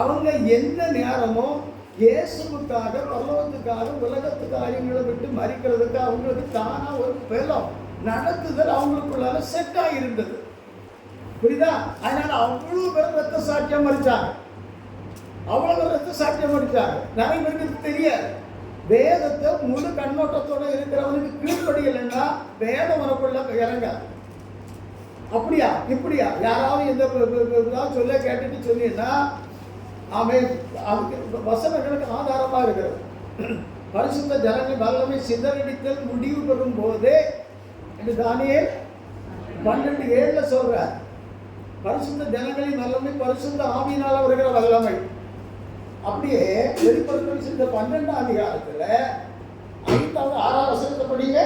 Speaker 1: அவங்க எந்த நேரமும் இயேசுவுக்காக, பரலோகத்துக்காக, உலகத்து காரியங்களை விட்டு மறிக்கிறதுக்கு அவங்களுக்கு தானா ஒரு பலம் நடத்துதல் அவங்களுக்குள்ளால செட் ஆகியிருந்தது. புரியுதா? அதனால அவ்வளவு பேர் ரத்த சாட்சியம் மறிச்சாங்க. அவ்வளவு ரத்த சாட்சியம் மறிச்சாங்க. நிறைய பேருக்கு தெரியாது. வேதத்தை முழு கண்ணோட்டத்தோட இருக்கிறவனுக்கு கீழ்ப்படியலைன்னா வேதம் வரக்குள்ள இறங்காது. அப்படியா இப்படியா யாராவது எந்த சொல்ல கேட்டுட்டு சொன்னீங்கன்னா அவன் அதுக்கு வசனங்களுக்கு ஆதாரமா இருக்கிறது. பரிசுத்த ஜனங்கள் வல்லமை சிதறடித்தல் முடிவு பெறும் போதே என்று தானியேல் 12:7 சொல்றார். பரிசுத்த ஜனங்களின் வல்லமை பரிசுத்த ஆவியினால் வருகிற வல்லமை. அப்படியே வெளிப்படுத்த இந்த 12ஆம் அதிகாரத்துல 5வது 6ஆம் வசனத்தை படிங்க.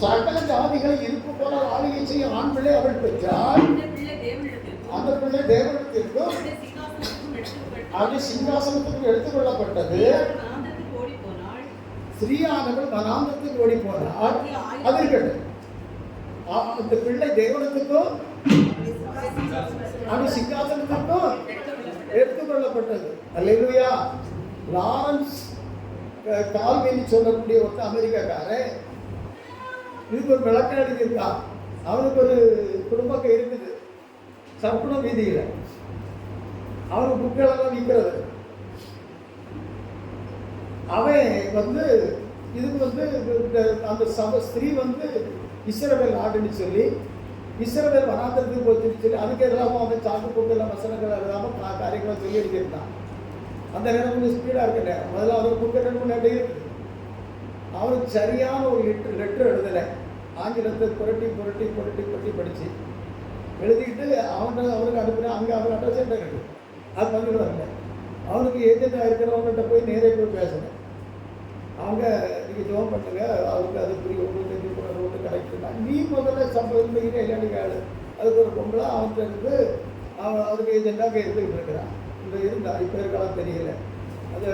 Speaker 1: சகல ஜாதிகளை இருப்பு போல ஆளுகை செய்யும் ஆண் பிள்ளை அவள் பெற்றால் அந்த பிள்ளை தேவனிடத்திற்கும் அவருடைய சிங்காசனத்துக்கு எடுத்துக்கொள்ளப்பட்டது. ஸ்ரீயானவள் வனாந்தத்துக்கு ஓடி போனாள். அது இருக்கட்டும். அந்த பிள்ளை தேவனத்துக்கும் அவருடைய சிங்காசனத்துக்கும் எடுத்துக்கொள்ளப்பட்டது. அல்லேலூயா. லாரன்ஸ் கால்வினி சொல்லக்கூடிய ஒருத்த அமெரிக்காக்காரன் இதுக்கு ஒரு விளக்கம் எழுதியிருக்கான். அவனுக்கு ஒரு குடும்பம் இருக்குது சர்க்குண வீதியில. அவனுக்கு புக்களெல்லாம் விற்கிறது. அவன் வந்து இதுக்கு வந்து அந்த ஸ்திரீ வந்து இஸ்ரவேல் நாடுன்னு சொல்லி இஸ்ரவேல் வனாந்தரத்துக்கு போச்சுன்னு சொல்லி அதுக்கு எதிராக அவன் சாக்கு போக்கு எல்லாம் வசனங்கள் இல்லாமல் காரியங்களை சொல்லி எடுத்திருந்தான். அந்த நேரம் கொஞ்சம் ஸ்பீடாக இருக்க நேரம். முதல்ல அவனுக்கு புக்கு 2 இருக்குது. அவனுக்கு சரியான ஒரு லெட்டர் எழுதலை. ஆங்கிலத்தை புரட்டி புரட்டி புரட்டி புரட்டி படித்து எழுதிக்கிட்டு அவனுக்கு அனுப்புகிறேன். அங்கே அவன் அட்ரஸ் என்ன இருக்குது அது பண்ணிட்டு வரல. அவனுக்கு ஏஜெண்டாக இருக்கிறவங்கள்ட்ட போய் நேரே போய் பேசுகிறேன். அவங்க நீங்கள் ஜோம் பண்ணுங்க, அவருக்கு அது புரியும், உங்களுக்கு தெரிஞ்சு ரோட்டு கரெக்டுனா நீ முதல்ல சம்பளம் இல்லைன்னு கேளு. அதுக்கு ஒரு பொம்பளை அவன்கிட்ட இருந்து அவருக்கு ஏஜெண்டாக இருந்துக்கிட்டு இருக்கிறான். இந்த இருந்தா இப்போ இருக்கலாம் தெரியல. அது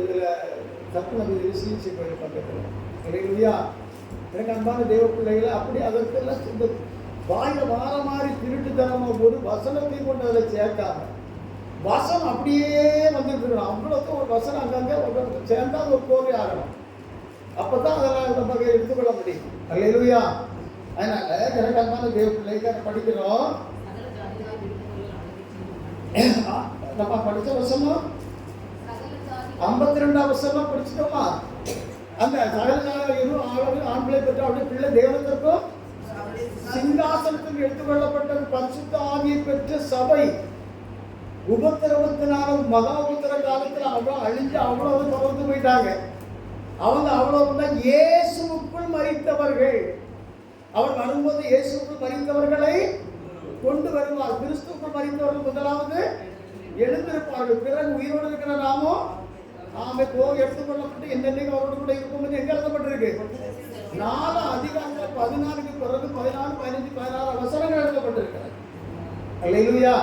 Speaker 1: இதில் சத்துணவு சிகிச்சை கோயில் பக்கத்தில் இல்லையா. எனக்கு அன்பான தேவ பிள்ளைகளை அப்படி அதற்கெல்லாம் இந்த வாயில் வார மாதிரி திருட்டுத்தனமாக ஒரு வசனத்தை கொண்டு அதில் சேர்க்காம வசனம் அப்படியே வந்துட்டு இருக்கணும். அவ்வளோக்கு ஒரு வசனம் அங்கங்கே சேர்ந்தா ஒரு கோவை ஆகணும். அப்போ தான் அதெல்லாம் நம்ம எடுத்துக்கொள்ள முடியும். அல்லேலூயா. அதனால எனக்கு அன்பான தேவ பிள்ளைகளை படிக்கிறோம். நம்ம படித்த வசனம் 52 வசனம் படிச்சுட்டோமா? அந்த சகல ஆண்களை பெற்ற அவருடைய பிள்ளை தேவனத்திற்கும் சிங்காசனத்துக்கு எடுத்துக்கொள்ளப்பட்ட பரிசுத்த ஆவியை பெற்ற சபை உபத்திரவத்தினால மகா உபத்திர காலத்தில் அவ்வளோ அழிஞ்சு அவ்வளவு தொடர்ந்து போயிட்டாங்க. அவங்க அவ்வளவு தான் இயேசுவுக்குள் மரித்தவர்கள். அவர் வரும்போது இயேசுக்குள் மரித்தவர்களை கொண்டு வருவார். கிறிஸ்துவுக்குள் மரித்தவர்கள் முதலாவது எழுந்திருப்பார்கள். பிறகு உயிரோடு இருக்கிற நாமும் நாம எடுத்துக்கொள்ளப்பட்டு என்னென்னைக்கு அவரோடு கூட இருக்கும் எங்க எழுதப்பட்டிருக்கு? 4 அதிகாரங்கள் 14க்கு பிறகு 14, 15, 16 வசனங்கள் எழுதப்பட்டிருக்கிறது. அல்லேலூயா.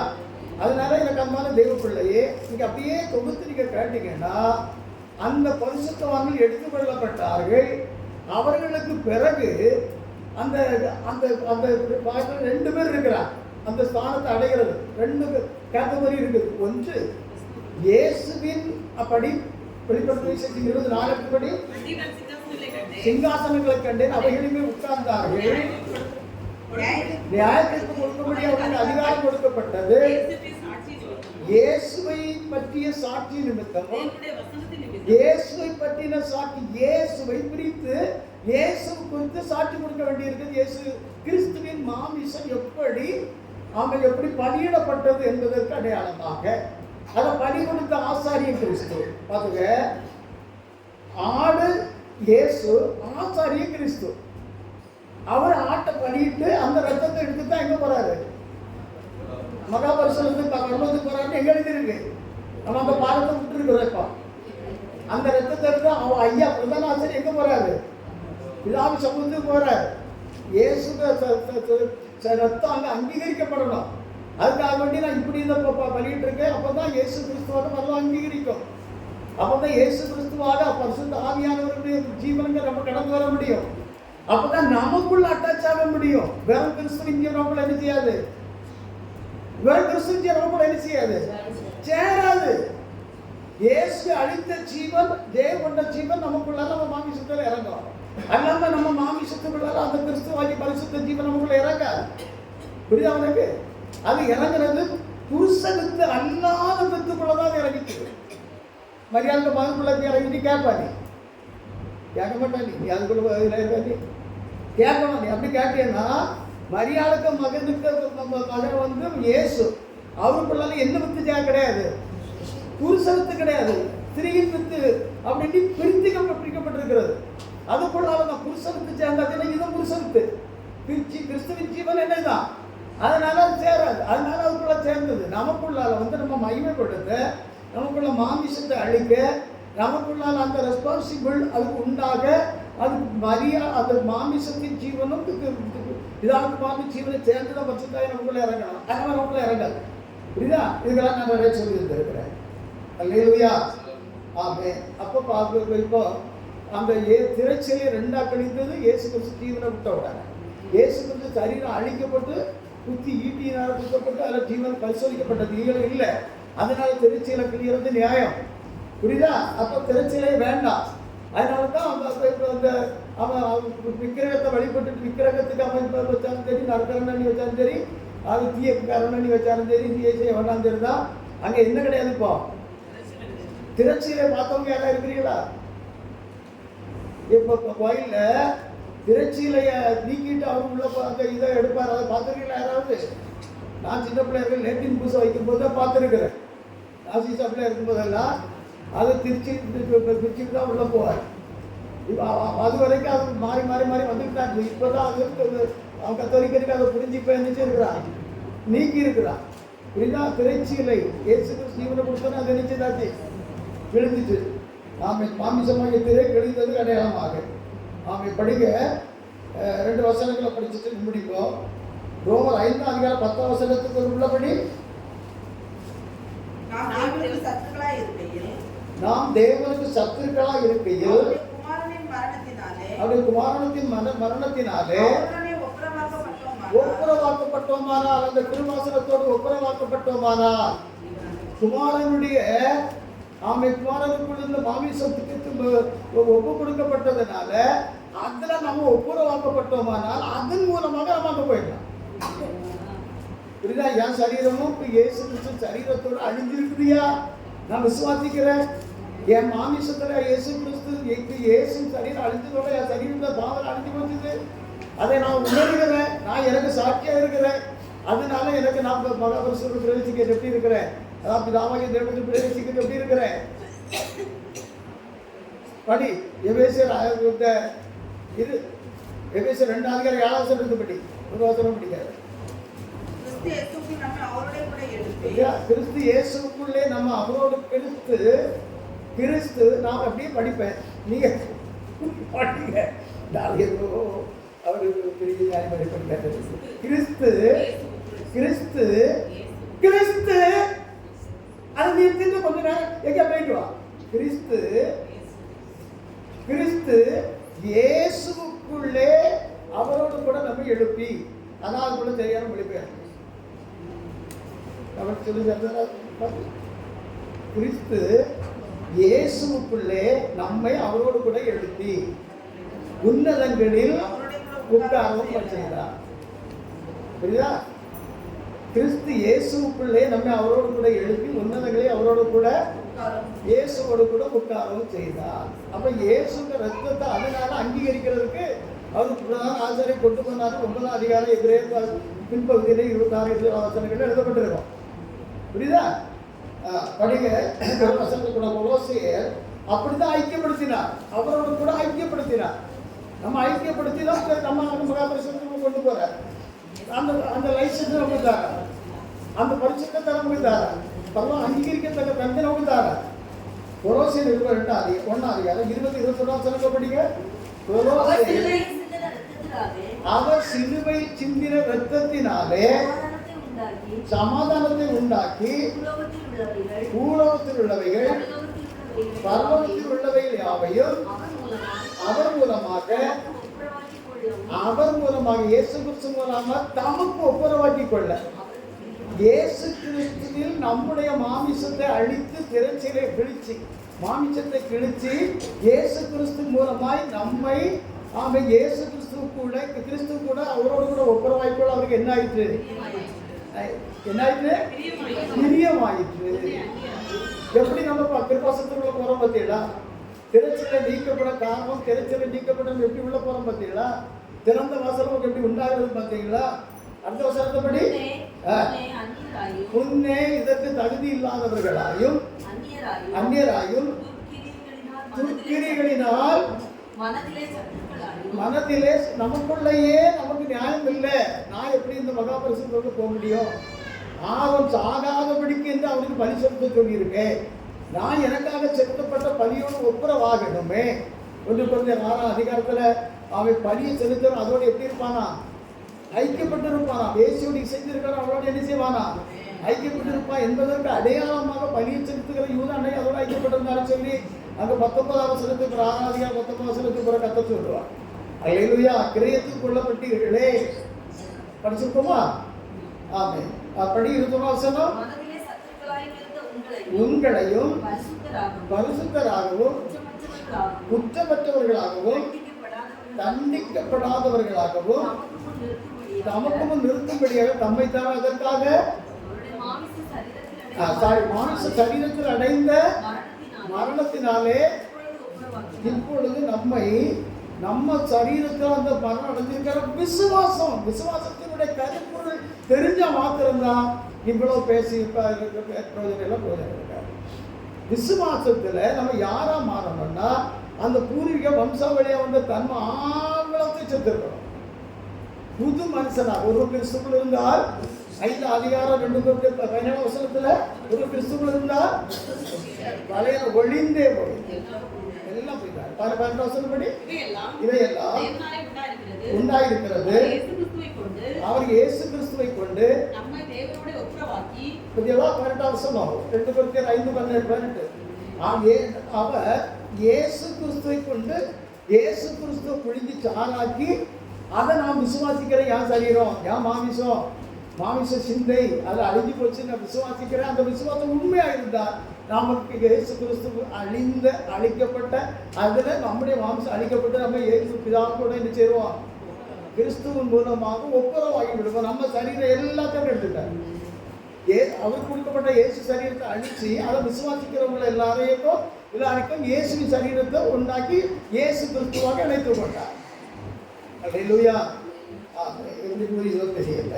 Speaker 1: அதனால எனக்கு அன்பான தெய்வ பிள்ளையே, நீங்க அப்படியே தொகுத்து நீங்க கேட்டீங்கன்னா அந்த பரிசுத்தவான்கள் எடுத்துக்கொள்ளப்பட்டார்கள். அவர்களுக்கு பிறகு அந்த அந்த அந்த 2 பேர் இருக்கிறார் அந்த ஸ்தானத்தை அடைகிறது. 2 கேட்டகரி இருக்குது. ஒன்று இயேசுவின் அப்படி வெளிப்படுத்தின 24 படி சிங்காசனங்களை கண்டேன், அவைகளுமே உட்கார்ந்தார்கள். நியாயத்திற்கு கொடுக்கும்படி அவர்களுக்கு அதிகாரம் கொடுக்கப்பட்டது. இயேசுவை பற்றிய சாட்சி நிமித்தமும் இயேசுவை பற்றின சாட்சி இயேசுவை பிரித்து இயேசு குறித்து சாட்சி கொடுக்க வேண்டியிருக்கிறது. இயேசு கிறிஸ்துவின் மாமிசம் எப்படி பலியிடப்பட்டது என்பதற்கு அடையாளமாக அதை பலி கொடுத்த ஆசாரிய கிறிஸ்து. பாருங்க, ஆடு இயேசு, ஆசாரிய கிறிஸ்து. அவர் ஆட்டை பலியிட்டு அந்த ரத்தத்தை எடுத்து தான் எங்க போறாரு? மகாபரிசனத்துக்கு பரலோகத்துக்கு போறாருன்னு எங்க எழுதிருக்கு? நம்ம அந்த பாரத்தை விட்டுருக்கிறோம். இப்போ அந்த ரத்தத்தை எடுத்து அவன் ஐயா பிரதான ஆசிரியர் எங்க போறாரு? பிதாவின் சமூகத்துக்கு போறாரு. இயேசு ரத்தம் அங்கே அங்கீகரிக்கப்படணும். அதுக்காக வேண்டி நான் இப்படி இந்த பண்ணிட்டு இருக்கேன். அப்பதான் இயேசு கிறிஸ்துவாக வரலாம் அங்கீகரிக்கும். அப்பதான் இயேசு கிறிஸ்துவாக பரிசுத்த ஆவியானவருடைய ஜீவனங்கள் நம்ம கடந்து வர முடியும். அப்பதான் நமக்குள்ள அட்டாச் ஆக முடியும். வெறும் கிறிஸ்துவின் ஜீவனக்குள்ள என்ன செய்யாது? வெறும் கிறிஸ்துவின் ஜீவனக்குள்ள என்ன செய்யாது? சேராது. இயேசு அளித்த ஜீவன், தேவனுடைய ஜீவன் நமக்குள்ள நம்ம மாமிசத்துல இறங்கும். அல்லாம நம்ம மாமிசத்துக்குள்ள அந்த கிறிஸ்துவாகி பரிசுத்த ஜீவன் நமக்குள்ள இறங்காது. புரியுதா உனக்கு? அது இறங்குறது புருஷனுக்கு அல்லாத பெத்துக்குள்ளதான் இறங்கிச்சு. மரியாதை மகனுக்குள்ள இறங்கிட்டு கேட்பானே, கேட்க மாட்டானே. நீ அதுக்குள்ள கேட்கணும். நீ அப்படி கேட்டீங்கன்னா மரியாதைக்கு மகன் வந்து இயேசு, அவருக்குள்ள என்ன வித்து கிடையாது, புருஷனுக்கு கிடையாது, ஸ்திரீயின் வித்து அப்படின்னு பிரிக்கப்பட்டிருக்கிறது. அதுக்குள்ள நான் புருஷனுக்கு சேர்ந்ததுன்னா இது புருஷனுக்கு கிறிஸ்துவின் ஜீவன் என்னதான், அதனால அது சேராது. அதனால அதுக்குள்ள சேர்ந்தது. நமக்குள்ளால வந்து நம்ம மகிமைப்படுத்த, நமக்குள்ள மாமிசத்தை அழிக்க, நமக்குள்ளால அந்த ரெஸ்பான்சிபிள் அதுக்கு உண்டாக, அது அந்த மாமிசத்தின் ஜீவனும் இதாக மாமி ஜீவனை சேர்ந்துதான் பட்சத்தாய் நமக்குள்ள இறங்கணும். அதனால நமக்குள்ள இறங்காது. புரியுதா? இதுக்கெல்லாம் நான் நிறைய சொல்லி இருந்திருக்கிறேன். அல்லேலூயா. ஆமே. அப்போ பார்க்க இப்போ அந்த திரைச்சலை 2ஆக கழித்தது இயேசு கிறிஸ்து ஜீவனை விட்ட விடாங்க. இயேசு கிறிஸ்து சரீரம் அழிக்கப்பட்டு குத்தி ஈட்டியினால் குத்தப்பட்டு அதில் ஜீவன் பரிசோதிக்கப்பட்டது ஈழம் இல்லை. அதனால திருச்சியில கிளியறது நியாயம். புரியுதா? அப்போ திருச்சியிலே வேண்டாம். அதனால தான் அந்த அவன் விக்கிரகத்தை வழிபட்டுட்டு விக்கிரகத்துக்கு அவன் வச்சாலும் சரி, நற்கரணி வச்சாலும் சரி, அது தீய கரணி வச்சாலும் சரி, தீய செய்ய வேண்டாம் சரி தான். அங்கே என்ன கிடையாது. இப்போ திருச்சியில பார்த்தவங்க யாரா இருக்கிறீங்களா? இப்போ கோயில்ல திருச்சியிலைய நீக்கிட்டு அவங்க உள்ள அந்த இதை எடுப்பார். அதை பார்த்துருக்கீங்களா யாராவது? நான் சின்ன பிள்ளைகள் லேட்டின் பூசை வைக்கும் போது தான் பார்த்துருக்கிறேன். நான் சின்ன பிள்ளையா இருக்கும்போதெல்லாம் அதை பிரிச்சுட்டு தான் உள்ள போவார். அது வரைக்கும் அது மாறி மாறி மாறி வந்துக்கிட்டாங்க. இப்போதான் அது இருக்குது. அவன் கத்தோலிக்கருக்கு அதை புரிஞ்சு இப்போ நினைச்சு இருக்கிறான், நீக்கி இருக்கிறான். இதுதான் திரைச்சீலை. இயேசு கிறிஸ்து ஜீவனை கொடுத்தோன்னு அது நினைச்சதாச்சு கிழிஞ்சிச்சு. மாமிசமாக திரை கிழிந்தது அடையாளமாக. ஆமை படிக்க 2 வசனங்களை படிச்சுட்டு முடிப்போம். ரோமர் 5ஆம் அதிகாரம் 10ஆம் வசனத்துக்கு உள்ளபடி
Speaker 2: நாம் தேவனுக்கு சத்துருக்களாய் இருக்கையில்
Speaker 1: அவருடைய குமாரனின் மரணத்தினாலே ஒப்புரவாக்கப்பட்டோமானால், அந்த திருவாசனத்தோடு ஒப்புரவாக்கப்பட்டோமானால், குமாரனுடைய குமாரனுக்குள்ள மாமிசத்துக்கு ஒப்பு கொடுக்கப்பட்டதுனால அதுல நம்ம ஒப்புரவாக்கப்பட்டோமானால் அதன் மூலமாக நம்ம அங்க போயிடலாம். புரியுதா? என் சரீரமும் இயேசு கிறிஸ்து சரீரத்தோடு அழிஞ்சிருக்குதியா? நான் விசுவாசிக்கிறேன். என் மாமிசத்துல இயேசு கிறிஸ்து இயேசு சரீரம் அழிஞ்சதோட என் சரீரத்துல பாவம் அழிஞ்சு போச்சுது. அதை நான் உணர்கிறேன். நான் எனக்கு சாட்சியா இருக்கிறேன். அதனால எனக்கு நான் மகாபரிசுத்த பிரவேசிக்க எப்படி இருக்கிறேன், அதாவது பிதாவாகிய தேவனுக்கு பிரவேசிக்க எப்படி இருக்கிறேன். படி எபேசியர் இது எபேசியர் 2ஆம் அதிகாரம் 7ஆம் வசனத்துக்கு படி. ஒரு வசனம் படிக்காது. கிறிஸ்து இயேசுக்குள்ளே நம்ம அவரோடு கிறிஸ்து நான் அப்படியே படிப்பேன், நீங்க படிங்க. அவரு பெரிய படிப்பாரு. கிறிஸ்து கிறிஸ்து கிறிஸ்து அது நீ திரும்ப கொஞ்ச நேரம் எங்க போயிட்டு வா. கிறிஸ்து கிறிஸ்து இயேசுக்குள்ளே அவரோடு கூட நம்ம எழுப்பி, அதாவது கூட சரியான மொழிபெயர்ப்பு அவர் சொல்லி. கிறிஸ்து இயேசுக்குள்ளே நம்மை அவரோடு கூட எழுப்பி உன்னதங்களில் உட்காரவும் செய்தார். புரியுதா? கிறிஸ்து இயேசுக்குள்ளே நம்மை அவரோடு கூட எழுப்பி உன்னதங்களை அவரோடு கூட இயேசுவோடு கூட உட்காரவும் செய்தார். அப்ப இயேசுங்க ரத்தத்தை அதனால அங்கீகரிக்கிறதுக்கு அவர் பிரதான ஆசாரியை கொண்டு போனாரு. 9ஆம் அதிகாரம் எபிரேயர் பின்பகுதியில 26 வசனங்கள் எழுதப்பட்டிருக்கும். புரியுதா? படிக வசனத்துல கொலோசியர் அப்படிதான் ஐக்கியப்படுத்தினார், அவரோடு கூட ஐக்கியப்படுத்தினார். நம்ம ஐக்கியப்படுத்தி தான் நம்ம மகாபரிசுத்தத்துக்கு கொண்டு போறார். அந்த அந்த லைசன்ஸ் நமக்கு தார, அந்த பரிசுத்தத்தை நமக்கு தார, பரவாயில்ல அங்கீகரிக்கத்தக்க தந்தை நமக்கு தார. கொலோசியர் 1ஆம் அதிகாரம் 20-21 வசனங்களை படிங்க. அவர் சிலுவை சிந்தின இரத்தத்தினாலே சமாதானத்தை உண்டாக்கி பூலோகத்தில் உள்ளவைகள் பரலோகத்தில் உள்ளவைகள் யாவையும் அவர் மூலமாக இயேசு கிறிஸ்து மூலமாக தமக்கு ஒப்புரவாக்கி கொள்ள, இயேசு கிறிஸ்துவில் நம்முடைய மாமிசத்தை அழித்து திரைச்சீலை கிழிச்சு மாமிசத்தை கிழிச்சு இயேசு கிறிஸ்து மூலமாய் நம்மை இயேசு கிறிஸ்து கூட அவரோடு கூட ஒப்புரவாய்க்கொள்ள அவருக்கு என்ன ஆயிற்று? பிரியமாயிற்று. எப்படி நம்ம கிருபாசனத்துக்குள்ள போறோம் பார்த்தீங்களா? திரைச்சலை நீக்கப்பட காரணம், திரைச்சலை நீக்கப்பட எப்படி உள்ள போறோம் பார்த்தீங்களா? திறந்த வாசலும் எப்படி உண்டாகிறது பார்த்தீங்களா? அடுத்த வசனத்தபடி முன்னே இதற்கு தகுதி இல்லாதவர்களாயும் அந்நியராயும் துர்க்கிரிகளினால் மனதிலே நமக்குள்ளேயே நமக்கு நியாயம் இல்லை. நான் எப்படி இந்த மகாபரிசுத்தத்துக்கு போக முடியும்? அவன் சாகாதபடிக்கு என்று அவனுக்கு பலி செலுத்த சொல்லியிருக்கேன். நான் எனக்காக செலுத்தப்பட்ட பலியோடு ஒப்புரவாகணுமே. 1 Corinthians 6ஆம் அதிகாரத்துல அவன் பலியை செலுத்தணும். அதோடு எப்படி இருப்பானா? ஐக்கியப்பட்டு இருப்பானா? வேசியோடு இசைந்திருக்கான அவளோட என்ன செய்வானா? ஐக்கியப்பட்டு இருப்பான் என்பதற்கு அடையாளமாக பலியை செலுத்துகிற யூதானை அதோடு ஐக்கியப்பட்டிருந்தாலும் சொல்லி அங்க 19ஆம் வசனத்துக்கு 6ஆம் அதிகாரம் 19ஆம் வசனத்துக்கு பிறகு கத்த சொல்லுவான். அல்லேலூயா. கிரயத்துக்கு கொள்ளப்பட்டீர்களே. படிச்சிருக்கோமா? ஆமே. அப்படி 21ஆம் வசனம் உங்களையும் பரிசுத்தராகவும் குற்றமற்றவர்களாகவும் தண்டிக்கப்படாதவர்களாகவும் தமக்கும் நிறுத்தும்படியாக தம்மைத்தான் அதற்காக மானுஷ சரீரத்தில் அடைந்த மரணத்தினாலே இப்பொழுது நம்ம சரீரத்தில் அந்த மரணம் அடைஞ்சிருக்கிற விசுவாசத்தினுடைய கருப்பொருள் தெரிஞ்ச மாத்திரம்தான் இவ்வளவு பேசி பிரயோஜனம் இருக்காது. விசுவாசத்துல நம்ம யாரா மாறணும்னா அந்த பூர்வீக வம்சாவளியா வந்த தன்மை ஆவலத்தை செத்துருக்கணும். புது மனுஷனாக ஒரு கிறிஸ்துக்குள் இருந்தால் 5 அதிகாரம் 2:17 ஒரு கிறிஸ்துக்குள் இருந்தால் பழைய ஒளிந்தே போய் எல்லாம் போயிட்டார். 12 படி இவையெல்லாம் உண்டாயிருக்கிறது அவர் இயேசு கிறிஸ்துவை கொண்டு
Speaker 3: நம்மை தேவனோடு ஒப்புரவாக்கி.
Speaker 1: இதெல்லாம் 2 Corinthians 5:18 அவர் இயேசு கிறிஸ்துவை கொண்டு இயேசு கிறிஸ்துவை புழிஞ்சு சாராக்கி அதை நாம் விசுவாசிக்கிறேன். என் சரீரம் என் மாமிச சிந்தை அதை அழிஞ்சு போச்சு நான் விசுவாசிக்கிறேன். அந்த விசுவாசம் உண்மையாக இருந்தால் நமக்கு இயேசு கிறிஸ்து அழிக்கப்பட்ட அதுல நம்முடைய மாமிசம் அழிக்கப்பட்டு நம்ம இயேசு பிதாவோட என்ன சேருவோம், கிறிஸ்துவின் மூலமாக ஒப்புரவாகி விடுவோம். நம்ம சரீரம் எல்லாத்தையும் எடுத்துட்டார். அவர் கொடுக்கப்பட்ட இயேசு சரீரத்தை அழிச்சு அதை விசுவாசிக்கிறவங்களை எல்லாருக்கும் இயேசுவின் சரீரத்தை உண்டாக்கி இயேசு கிறிஸ்துவாக இணைத்து கொண்டார். அல்லேலூயா. தெரியல.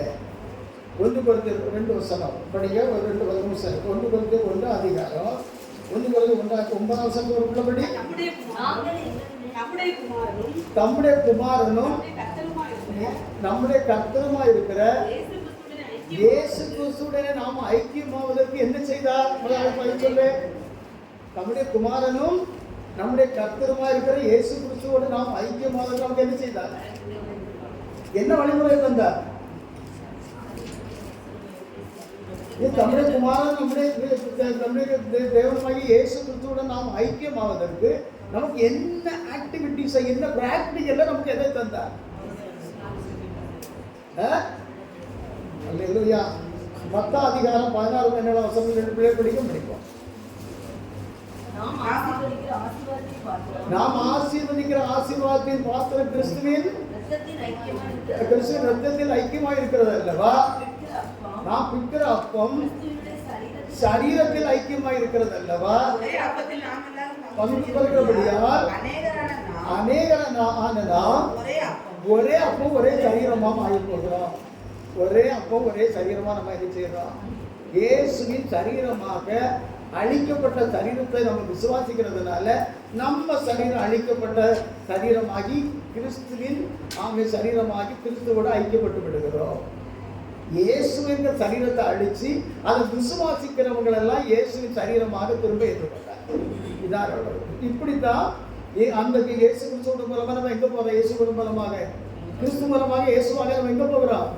Speaker 1: 1 Corinthians 2 வசனம் படிங்க. ஒரு 2 வசனம் 1 Corinthians 1 அதிகாரம் 1 Corinthians 9 வசனம் உள்ளபடி தம்முடைய குமாரனும் நம்முடைய கர்த்தருமாய் இருக்கிற இயேசு கிறிஸ்துவுடனே நாம் ஐக்கியமாவதற்கு என்ன செய்தார்? சொல்லு. நம்முடைய குமாரனும் நம்முடைய கர்த்தருமாய் இருக்கிற இயேசு கிறிஸ்துவோடு நாம் ஐக்கியமாவதற்கு நமக்கு என்ன செய்தார்? என்ன வழிமுறை தந்தார்? நம்முடைய குமாரன் நம்முடைய தேவனாகிய இயேசு கிறிஸ்துவுடன் நாம் ஐக்கியமாவதற்கு நமக்கு என்ன ஆக்டிவிட்டிஸ் என்ன பிராக்டிகல்ல நமக்கு எதை தந்தார்? அல்லேலூயா. 10 அதிகாரம் 16 வசனம் 2 பிள்ளை படிப்போம். நாம் ஆசீர்வதிக்கிற ஆசீர்வாதத்தின் பாத்திரம் கிறிஸ்துவின் ரத்தத்தில் ஐக்கியமாய் இருக்கிறது அல்லவா? நாம் பிக்கிற அப்பம் சரீரத்தில் ஐக்கியமாய் இருக்கிறது அல்லவா? பங்குபடுகிறபடியால் அநேகரான நாம் ஒரே அப்பம் ஒரே சரீரமாக ஆகி போகிறோம். ஒரே அப்பம் ஒரே சரீரமாக நம்ம என்ன செய்யறோம்? இயேசுவின் சரீரமாக அழிக்கப்பட்ட சரீரத்தை நம்ம விசுவாசிக்கிறதுனால நம்ம சரீரம் அழிக்கப்பட்ட சரீரமாகி கிறிஸ்துவின் சரீரமாகி கிறிஸ்துவோட ஐக்கியப்பட்டு விடுகிறோம். இயேசுவின் சரீரத்தை அழிச்சு அதை விசுவாசிக்கிறவங்க எல்லாம் இயேசுவின் சரீரமாக திரும்ப ஏற்றுக்கொண்டார். இதான் இப்படித்தான் அந்த இயேசு கிறிஸ்துவோட மூலமா நம்ம எங்க போறோம்? இயேசுவோட மூலமாக கிறிஸ்து மூலமாக இயேசுவாக நம்ம எங்க போகிறோம்?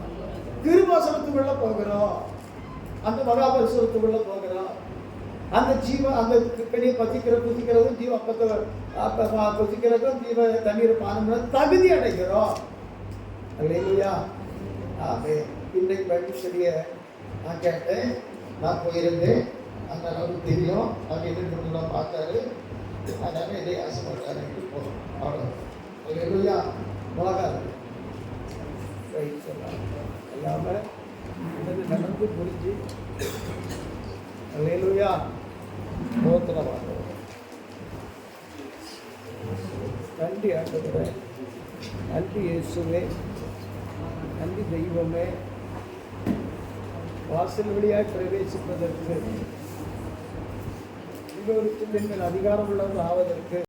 Speaker 1: கிருபாசனத்துக்குள்ள போகிறோம். அந்த மகாபரிசுரத்துக்குள்ள போகிறோம். அந்த அந்த பெரிய புசிக்கிறதும் ஜீவ அப்பத்தை புசிக்கிறதும் ஜீவ தண்ணீர் பானம் தகுதி அடைகிறோம். அல்லேலூயா. ஆமே. இன்றைக்கு பைபிள் ஸ்டடியை நான் கேட்டேன். நான் போயிருந்தேன். அந்த அளவுக்கு தெரியும். அவர் எதிர்ப்பு பார்த்தாரு. அதனால இதை ஆசைப்பட்டாரு. போதும் அவ்வளோ. அல்லேலூயா. மிளகா எல்லாமே நடந்து புரிஞ்சு அல்லேலூயா. ஸ்தோத்திரமாக. நன்றி ஆண்டவரே, நன்றி இயேசுவே, நன்றி தெய்வமே. வாசல் வழியாய் பிரவேசிப்பதற்கு இன்னொரு எங்கள் அதிகாரம் உள்ளவர்கள் ஆவதற்கு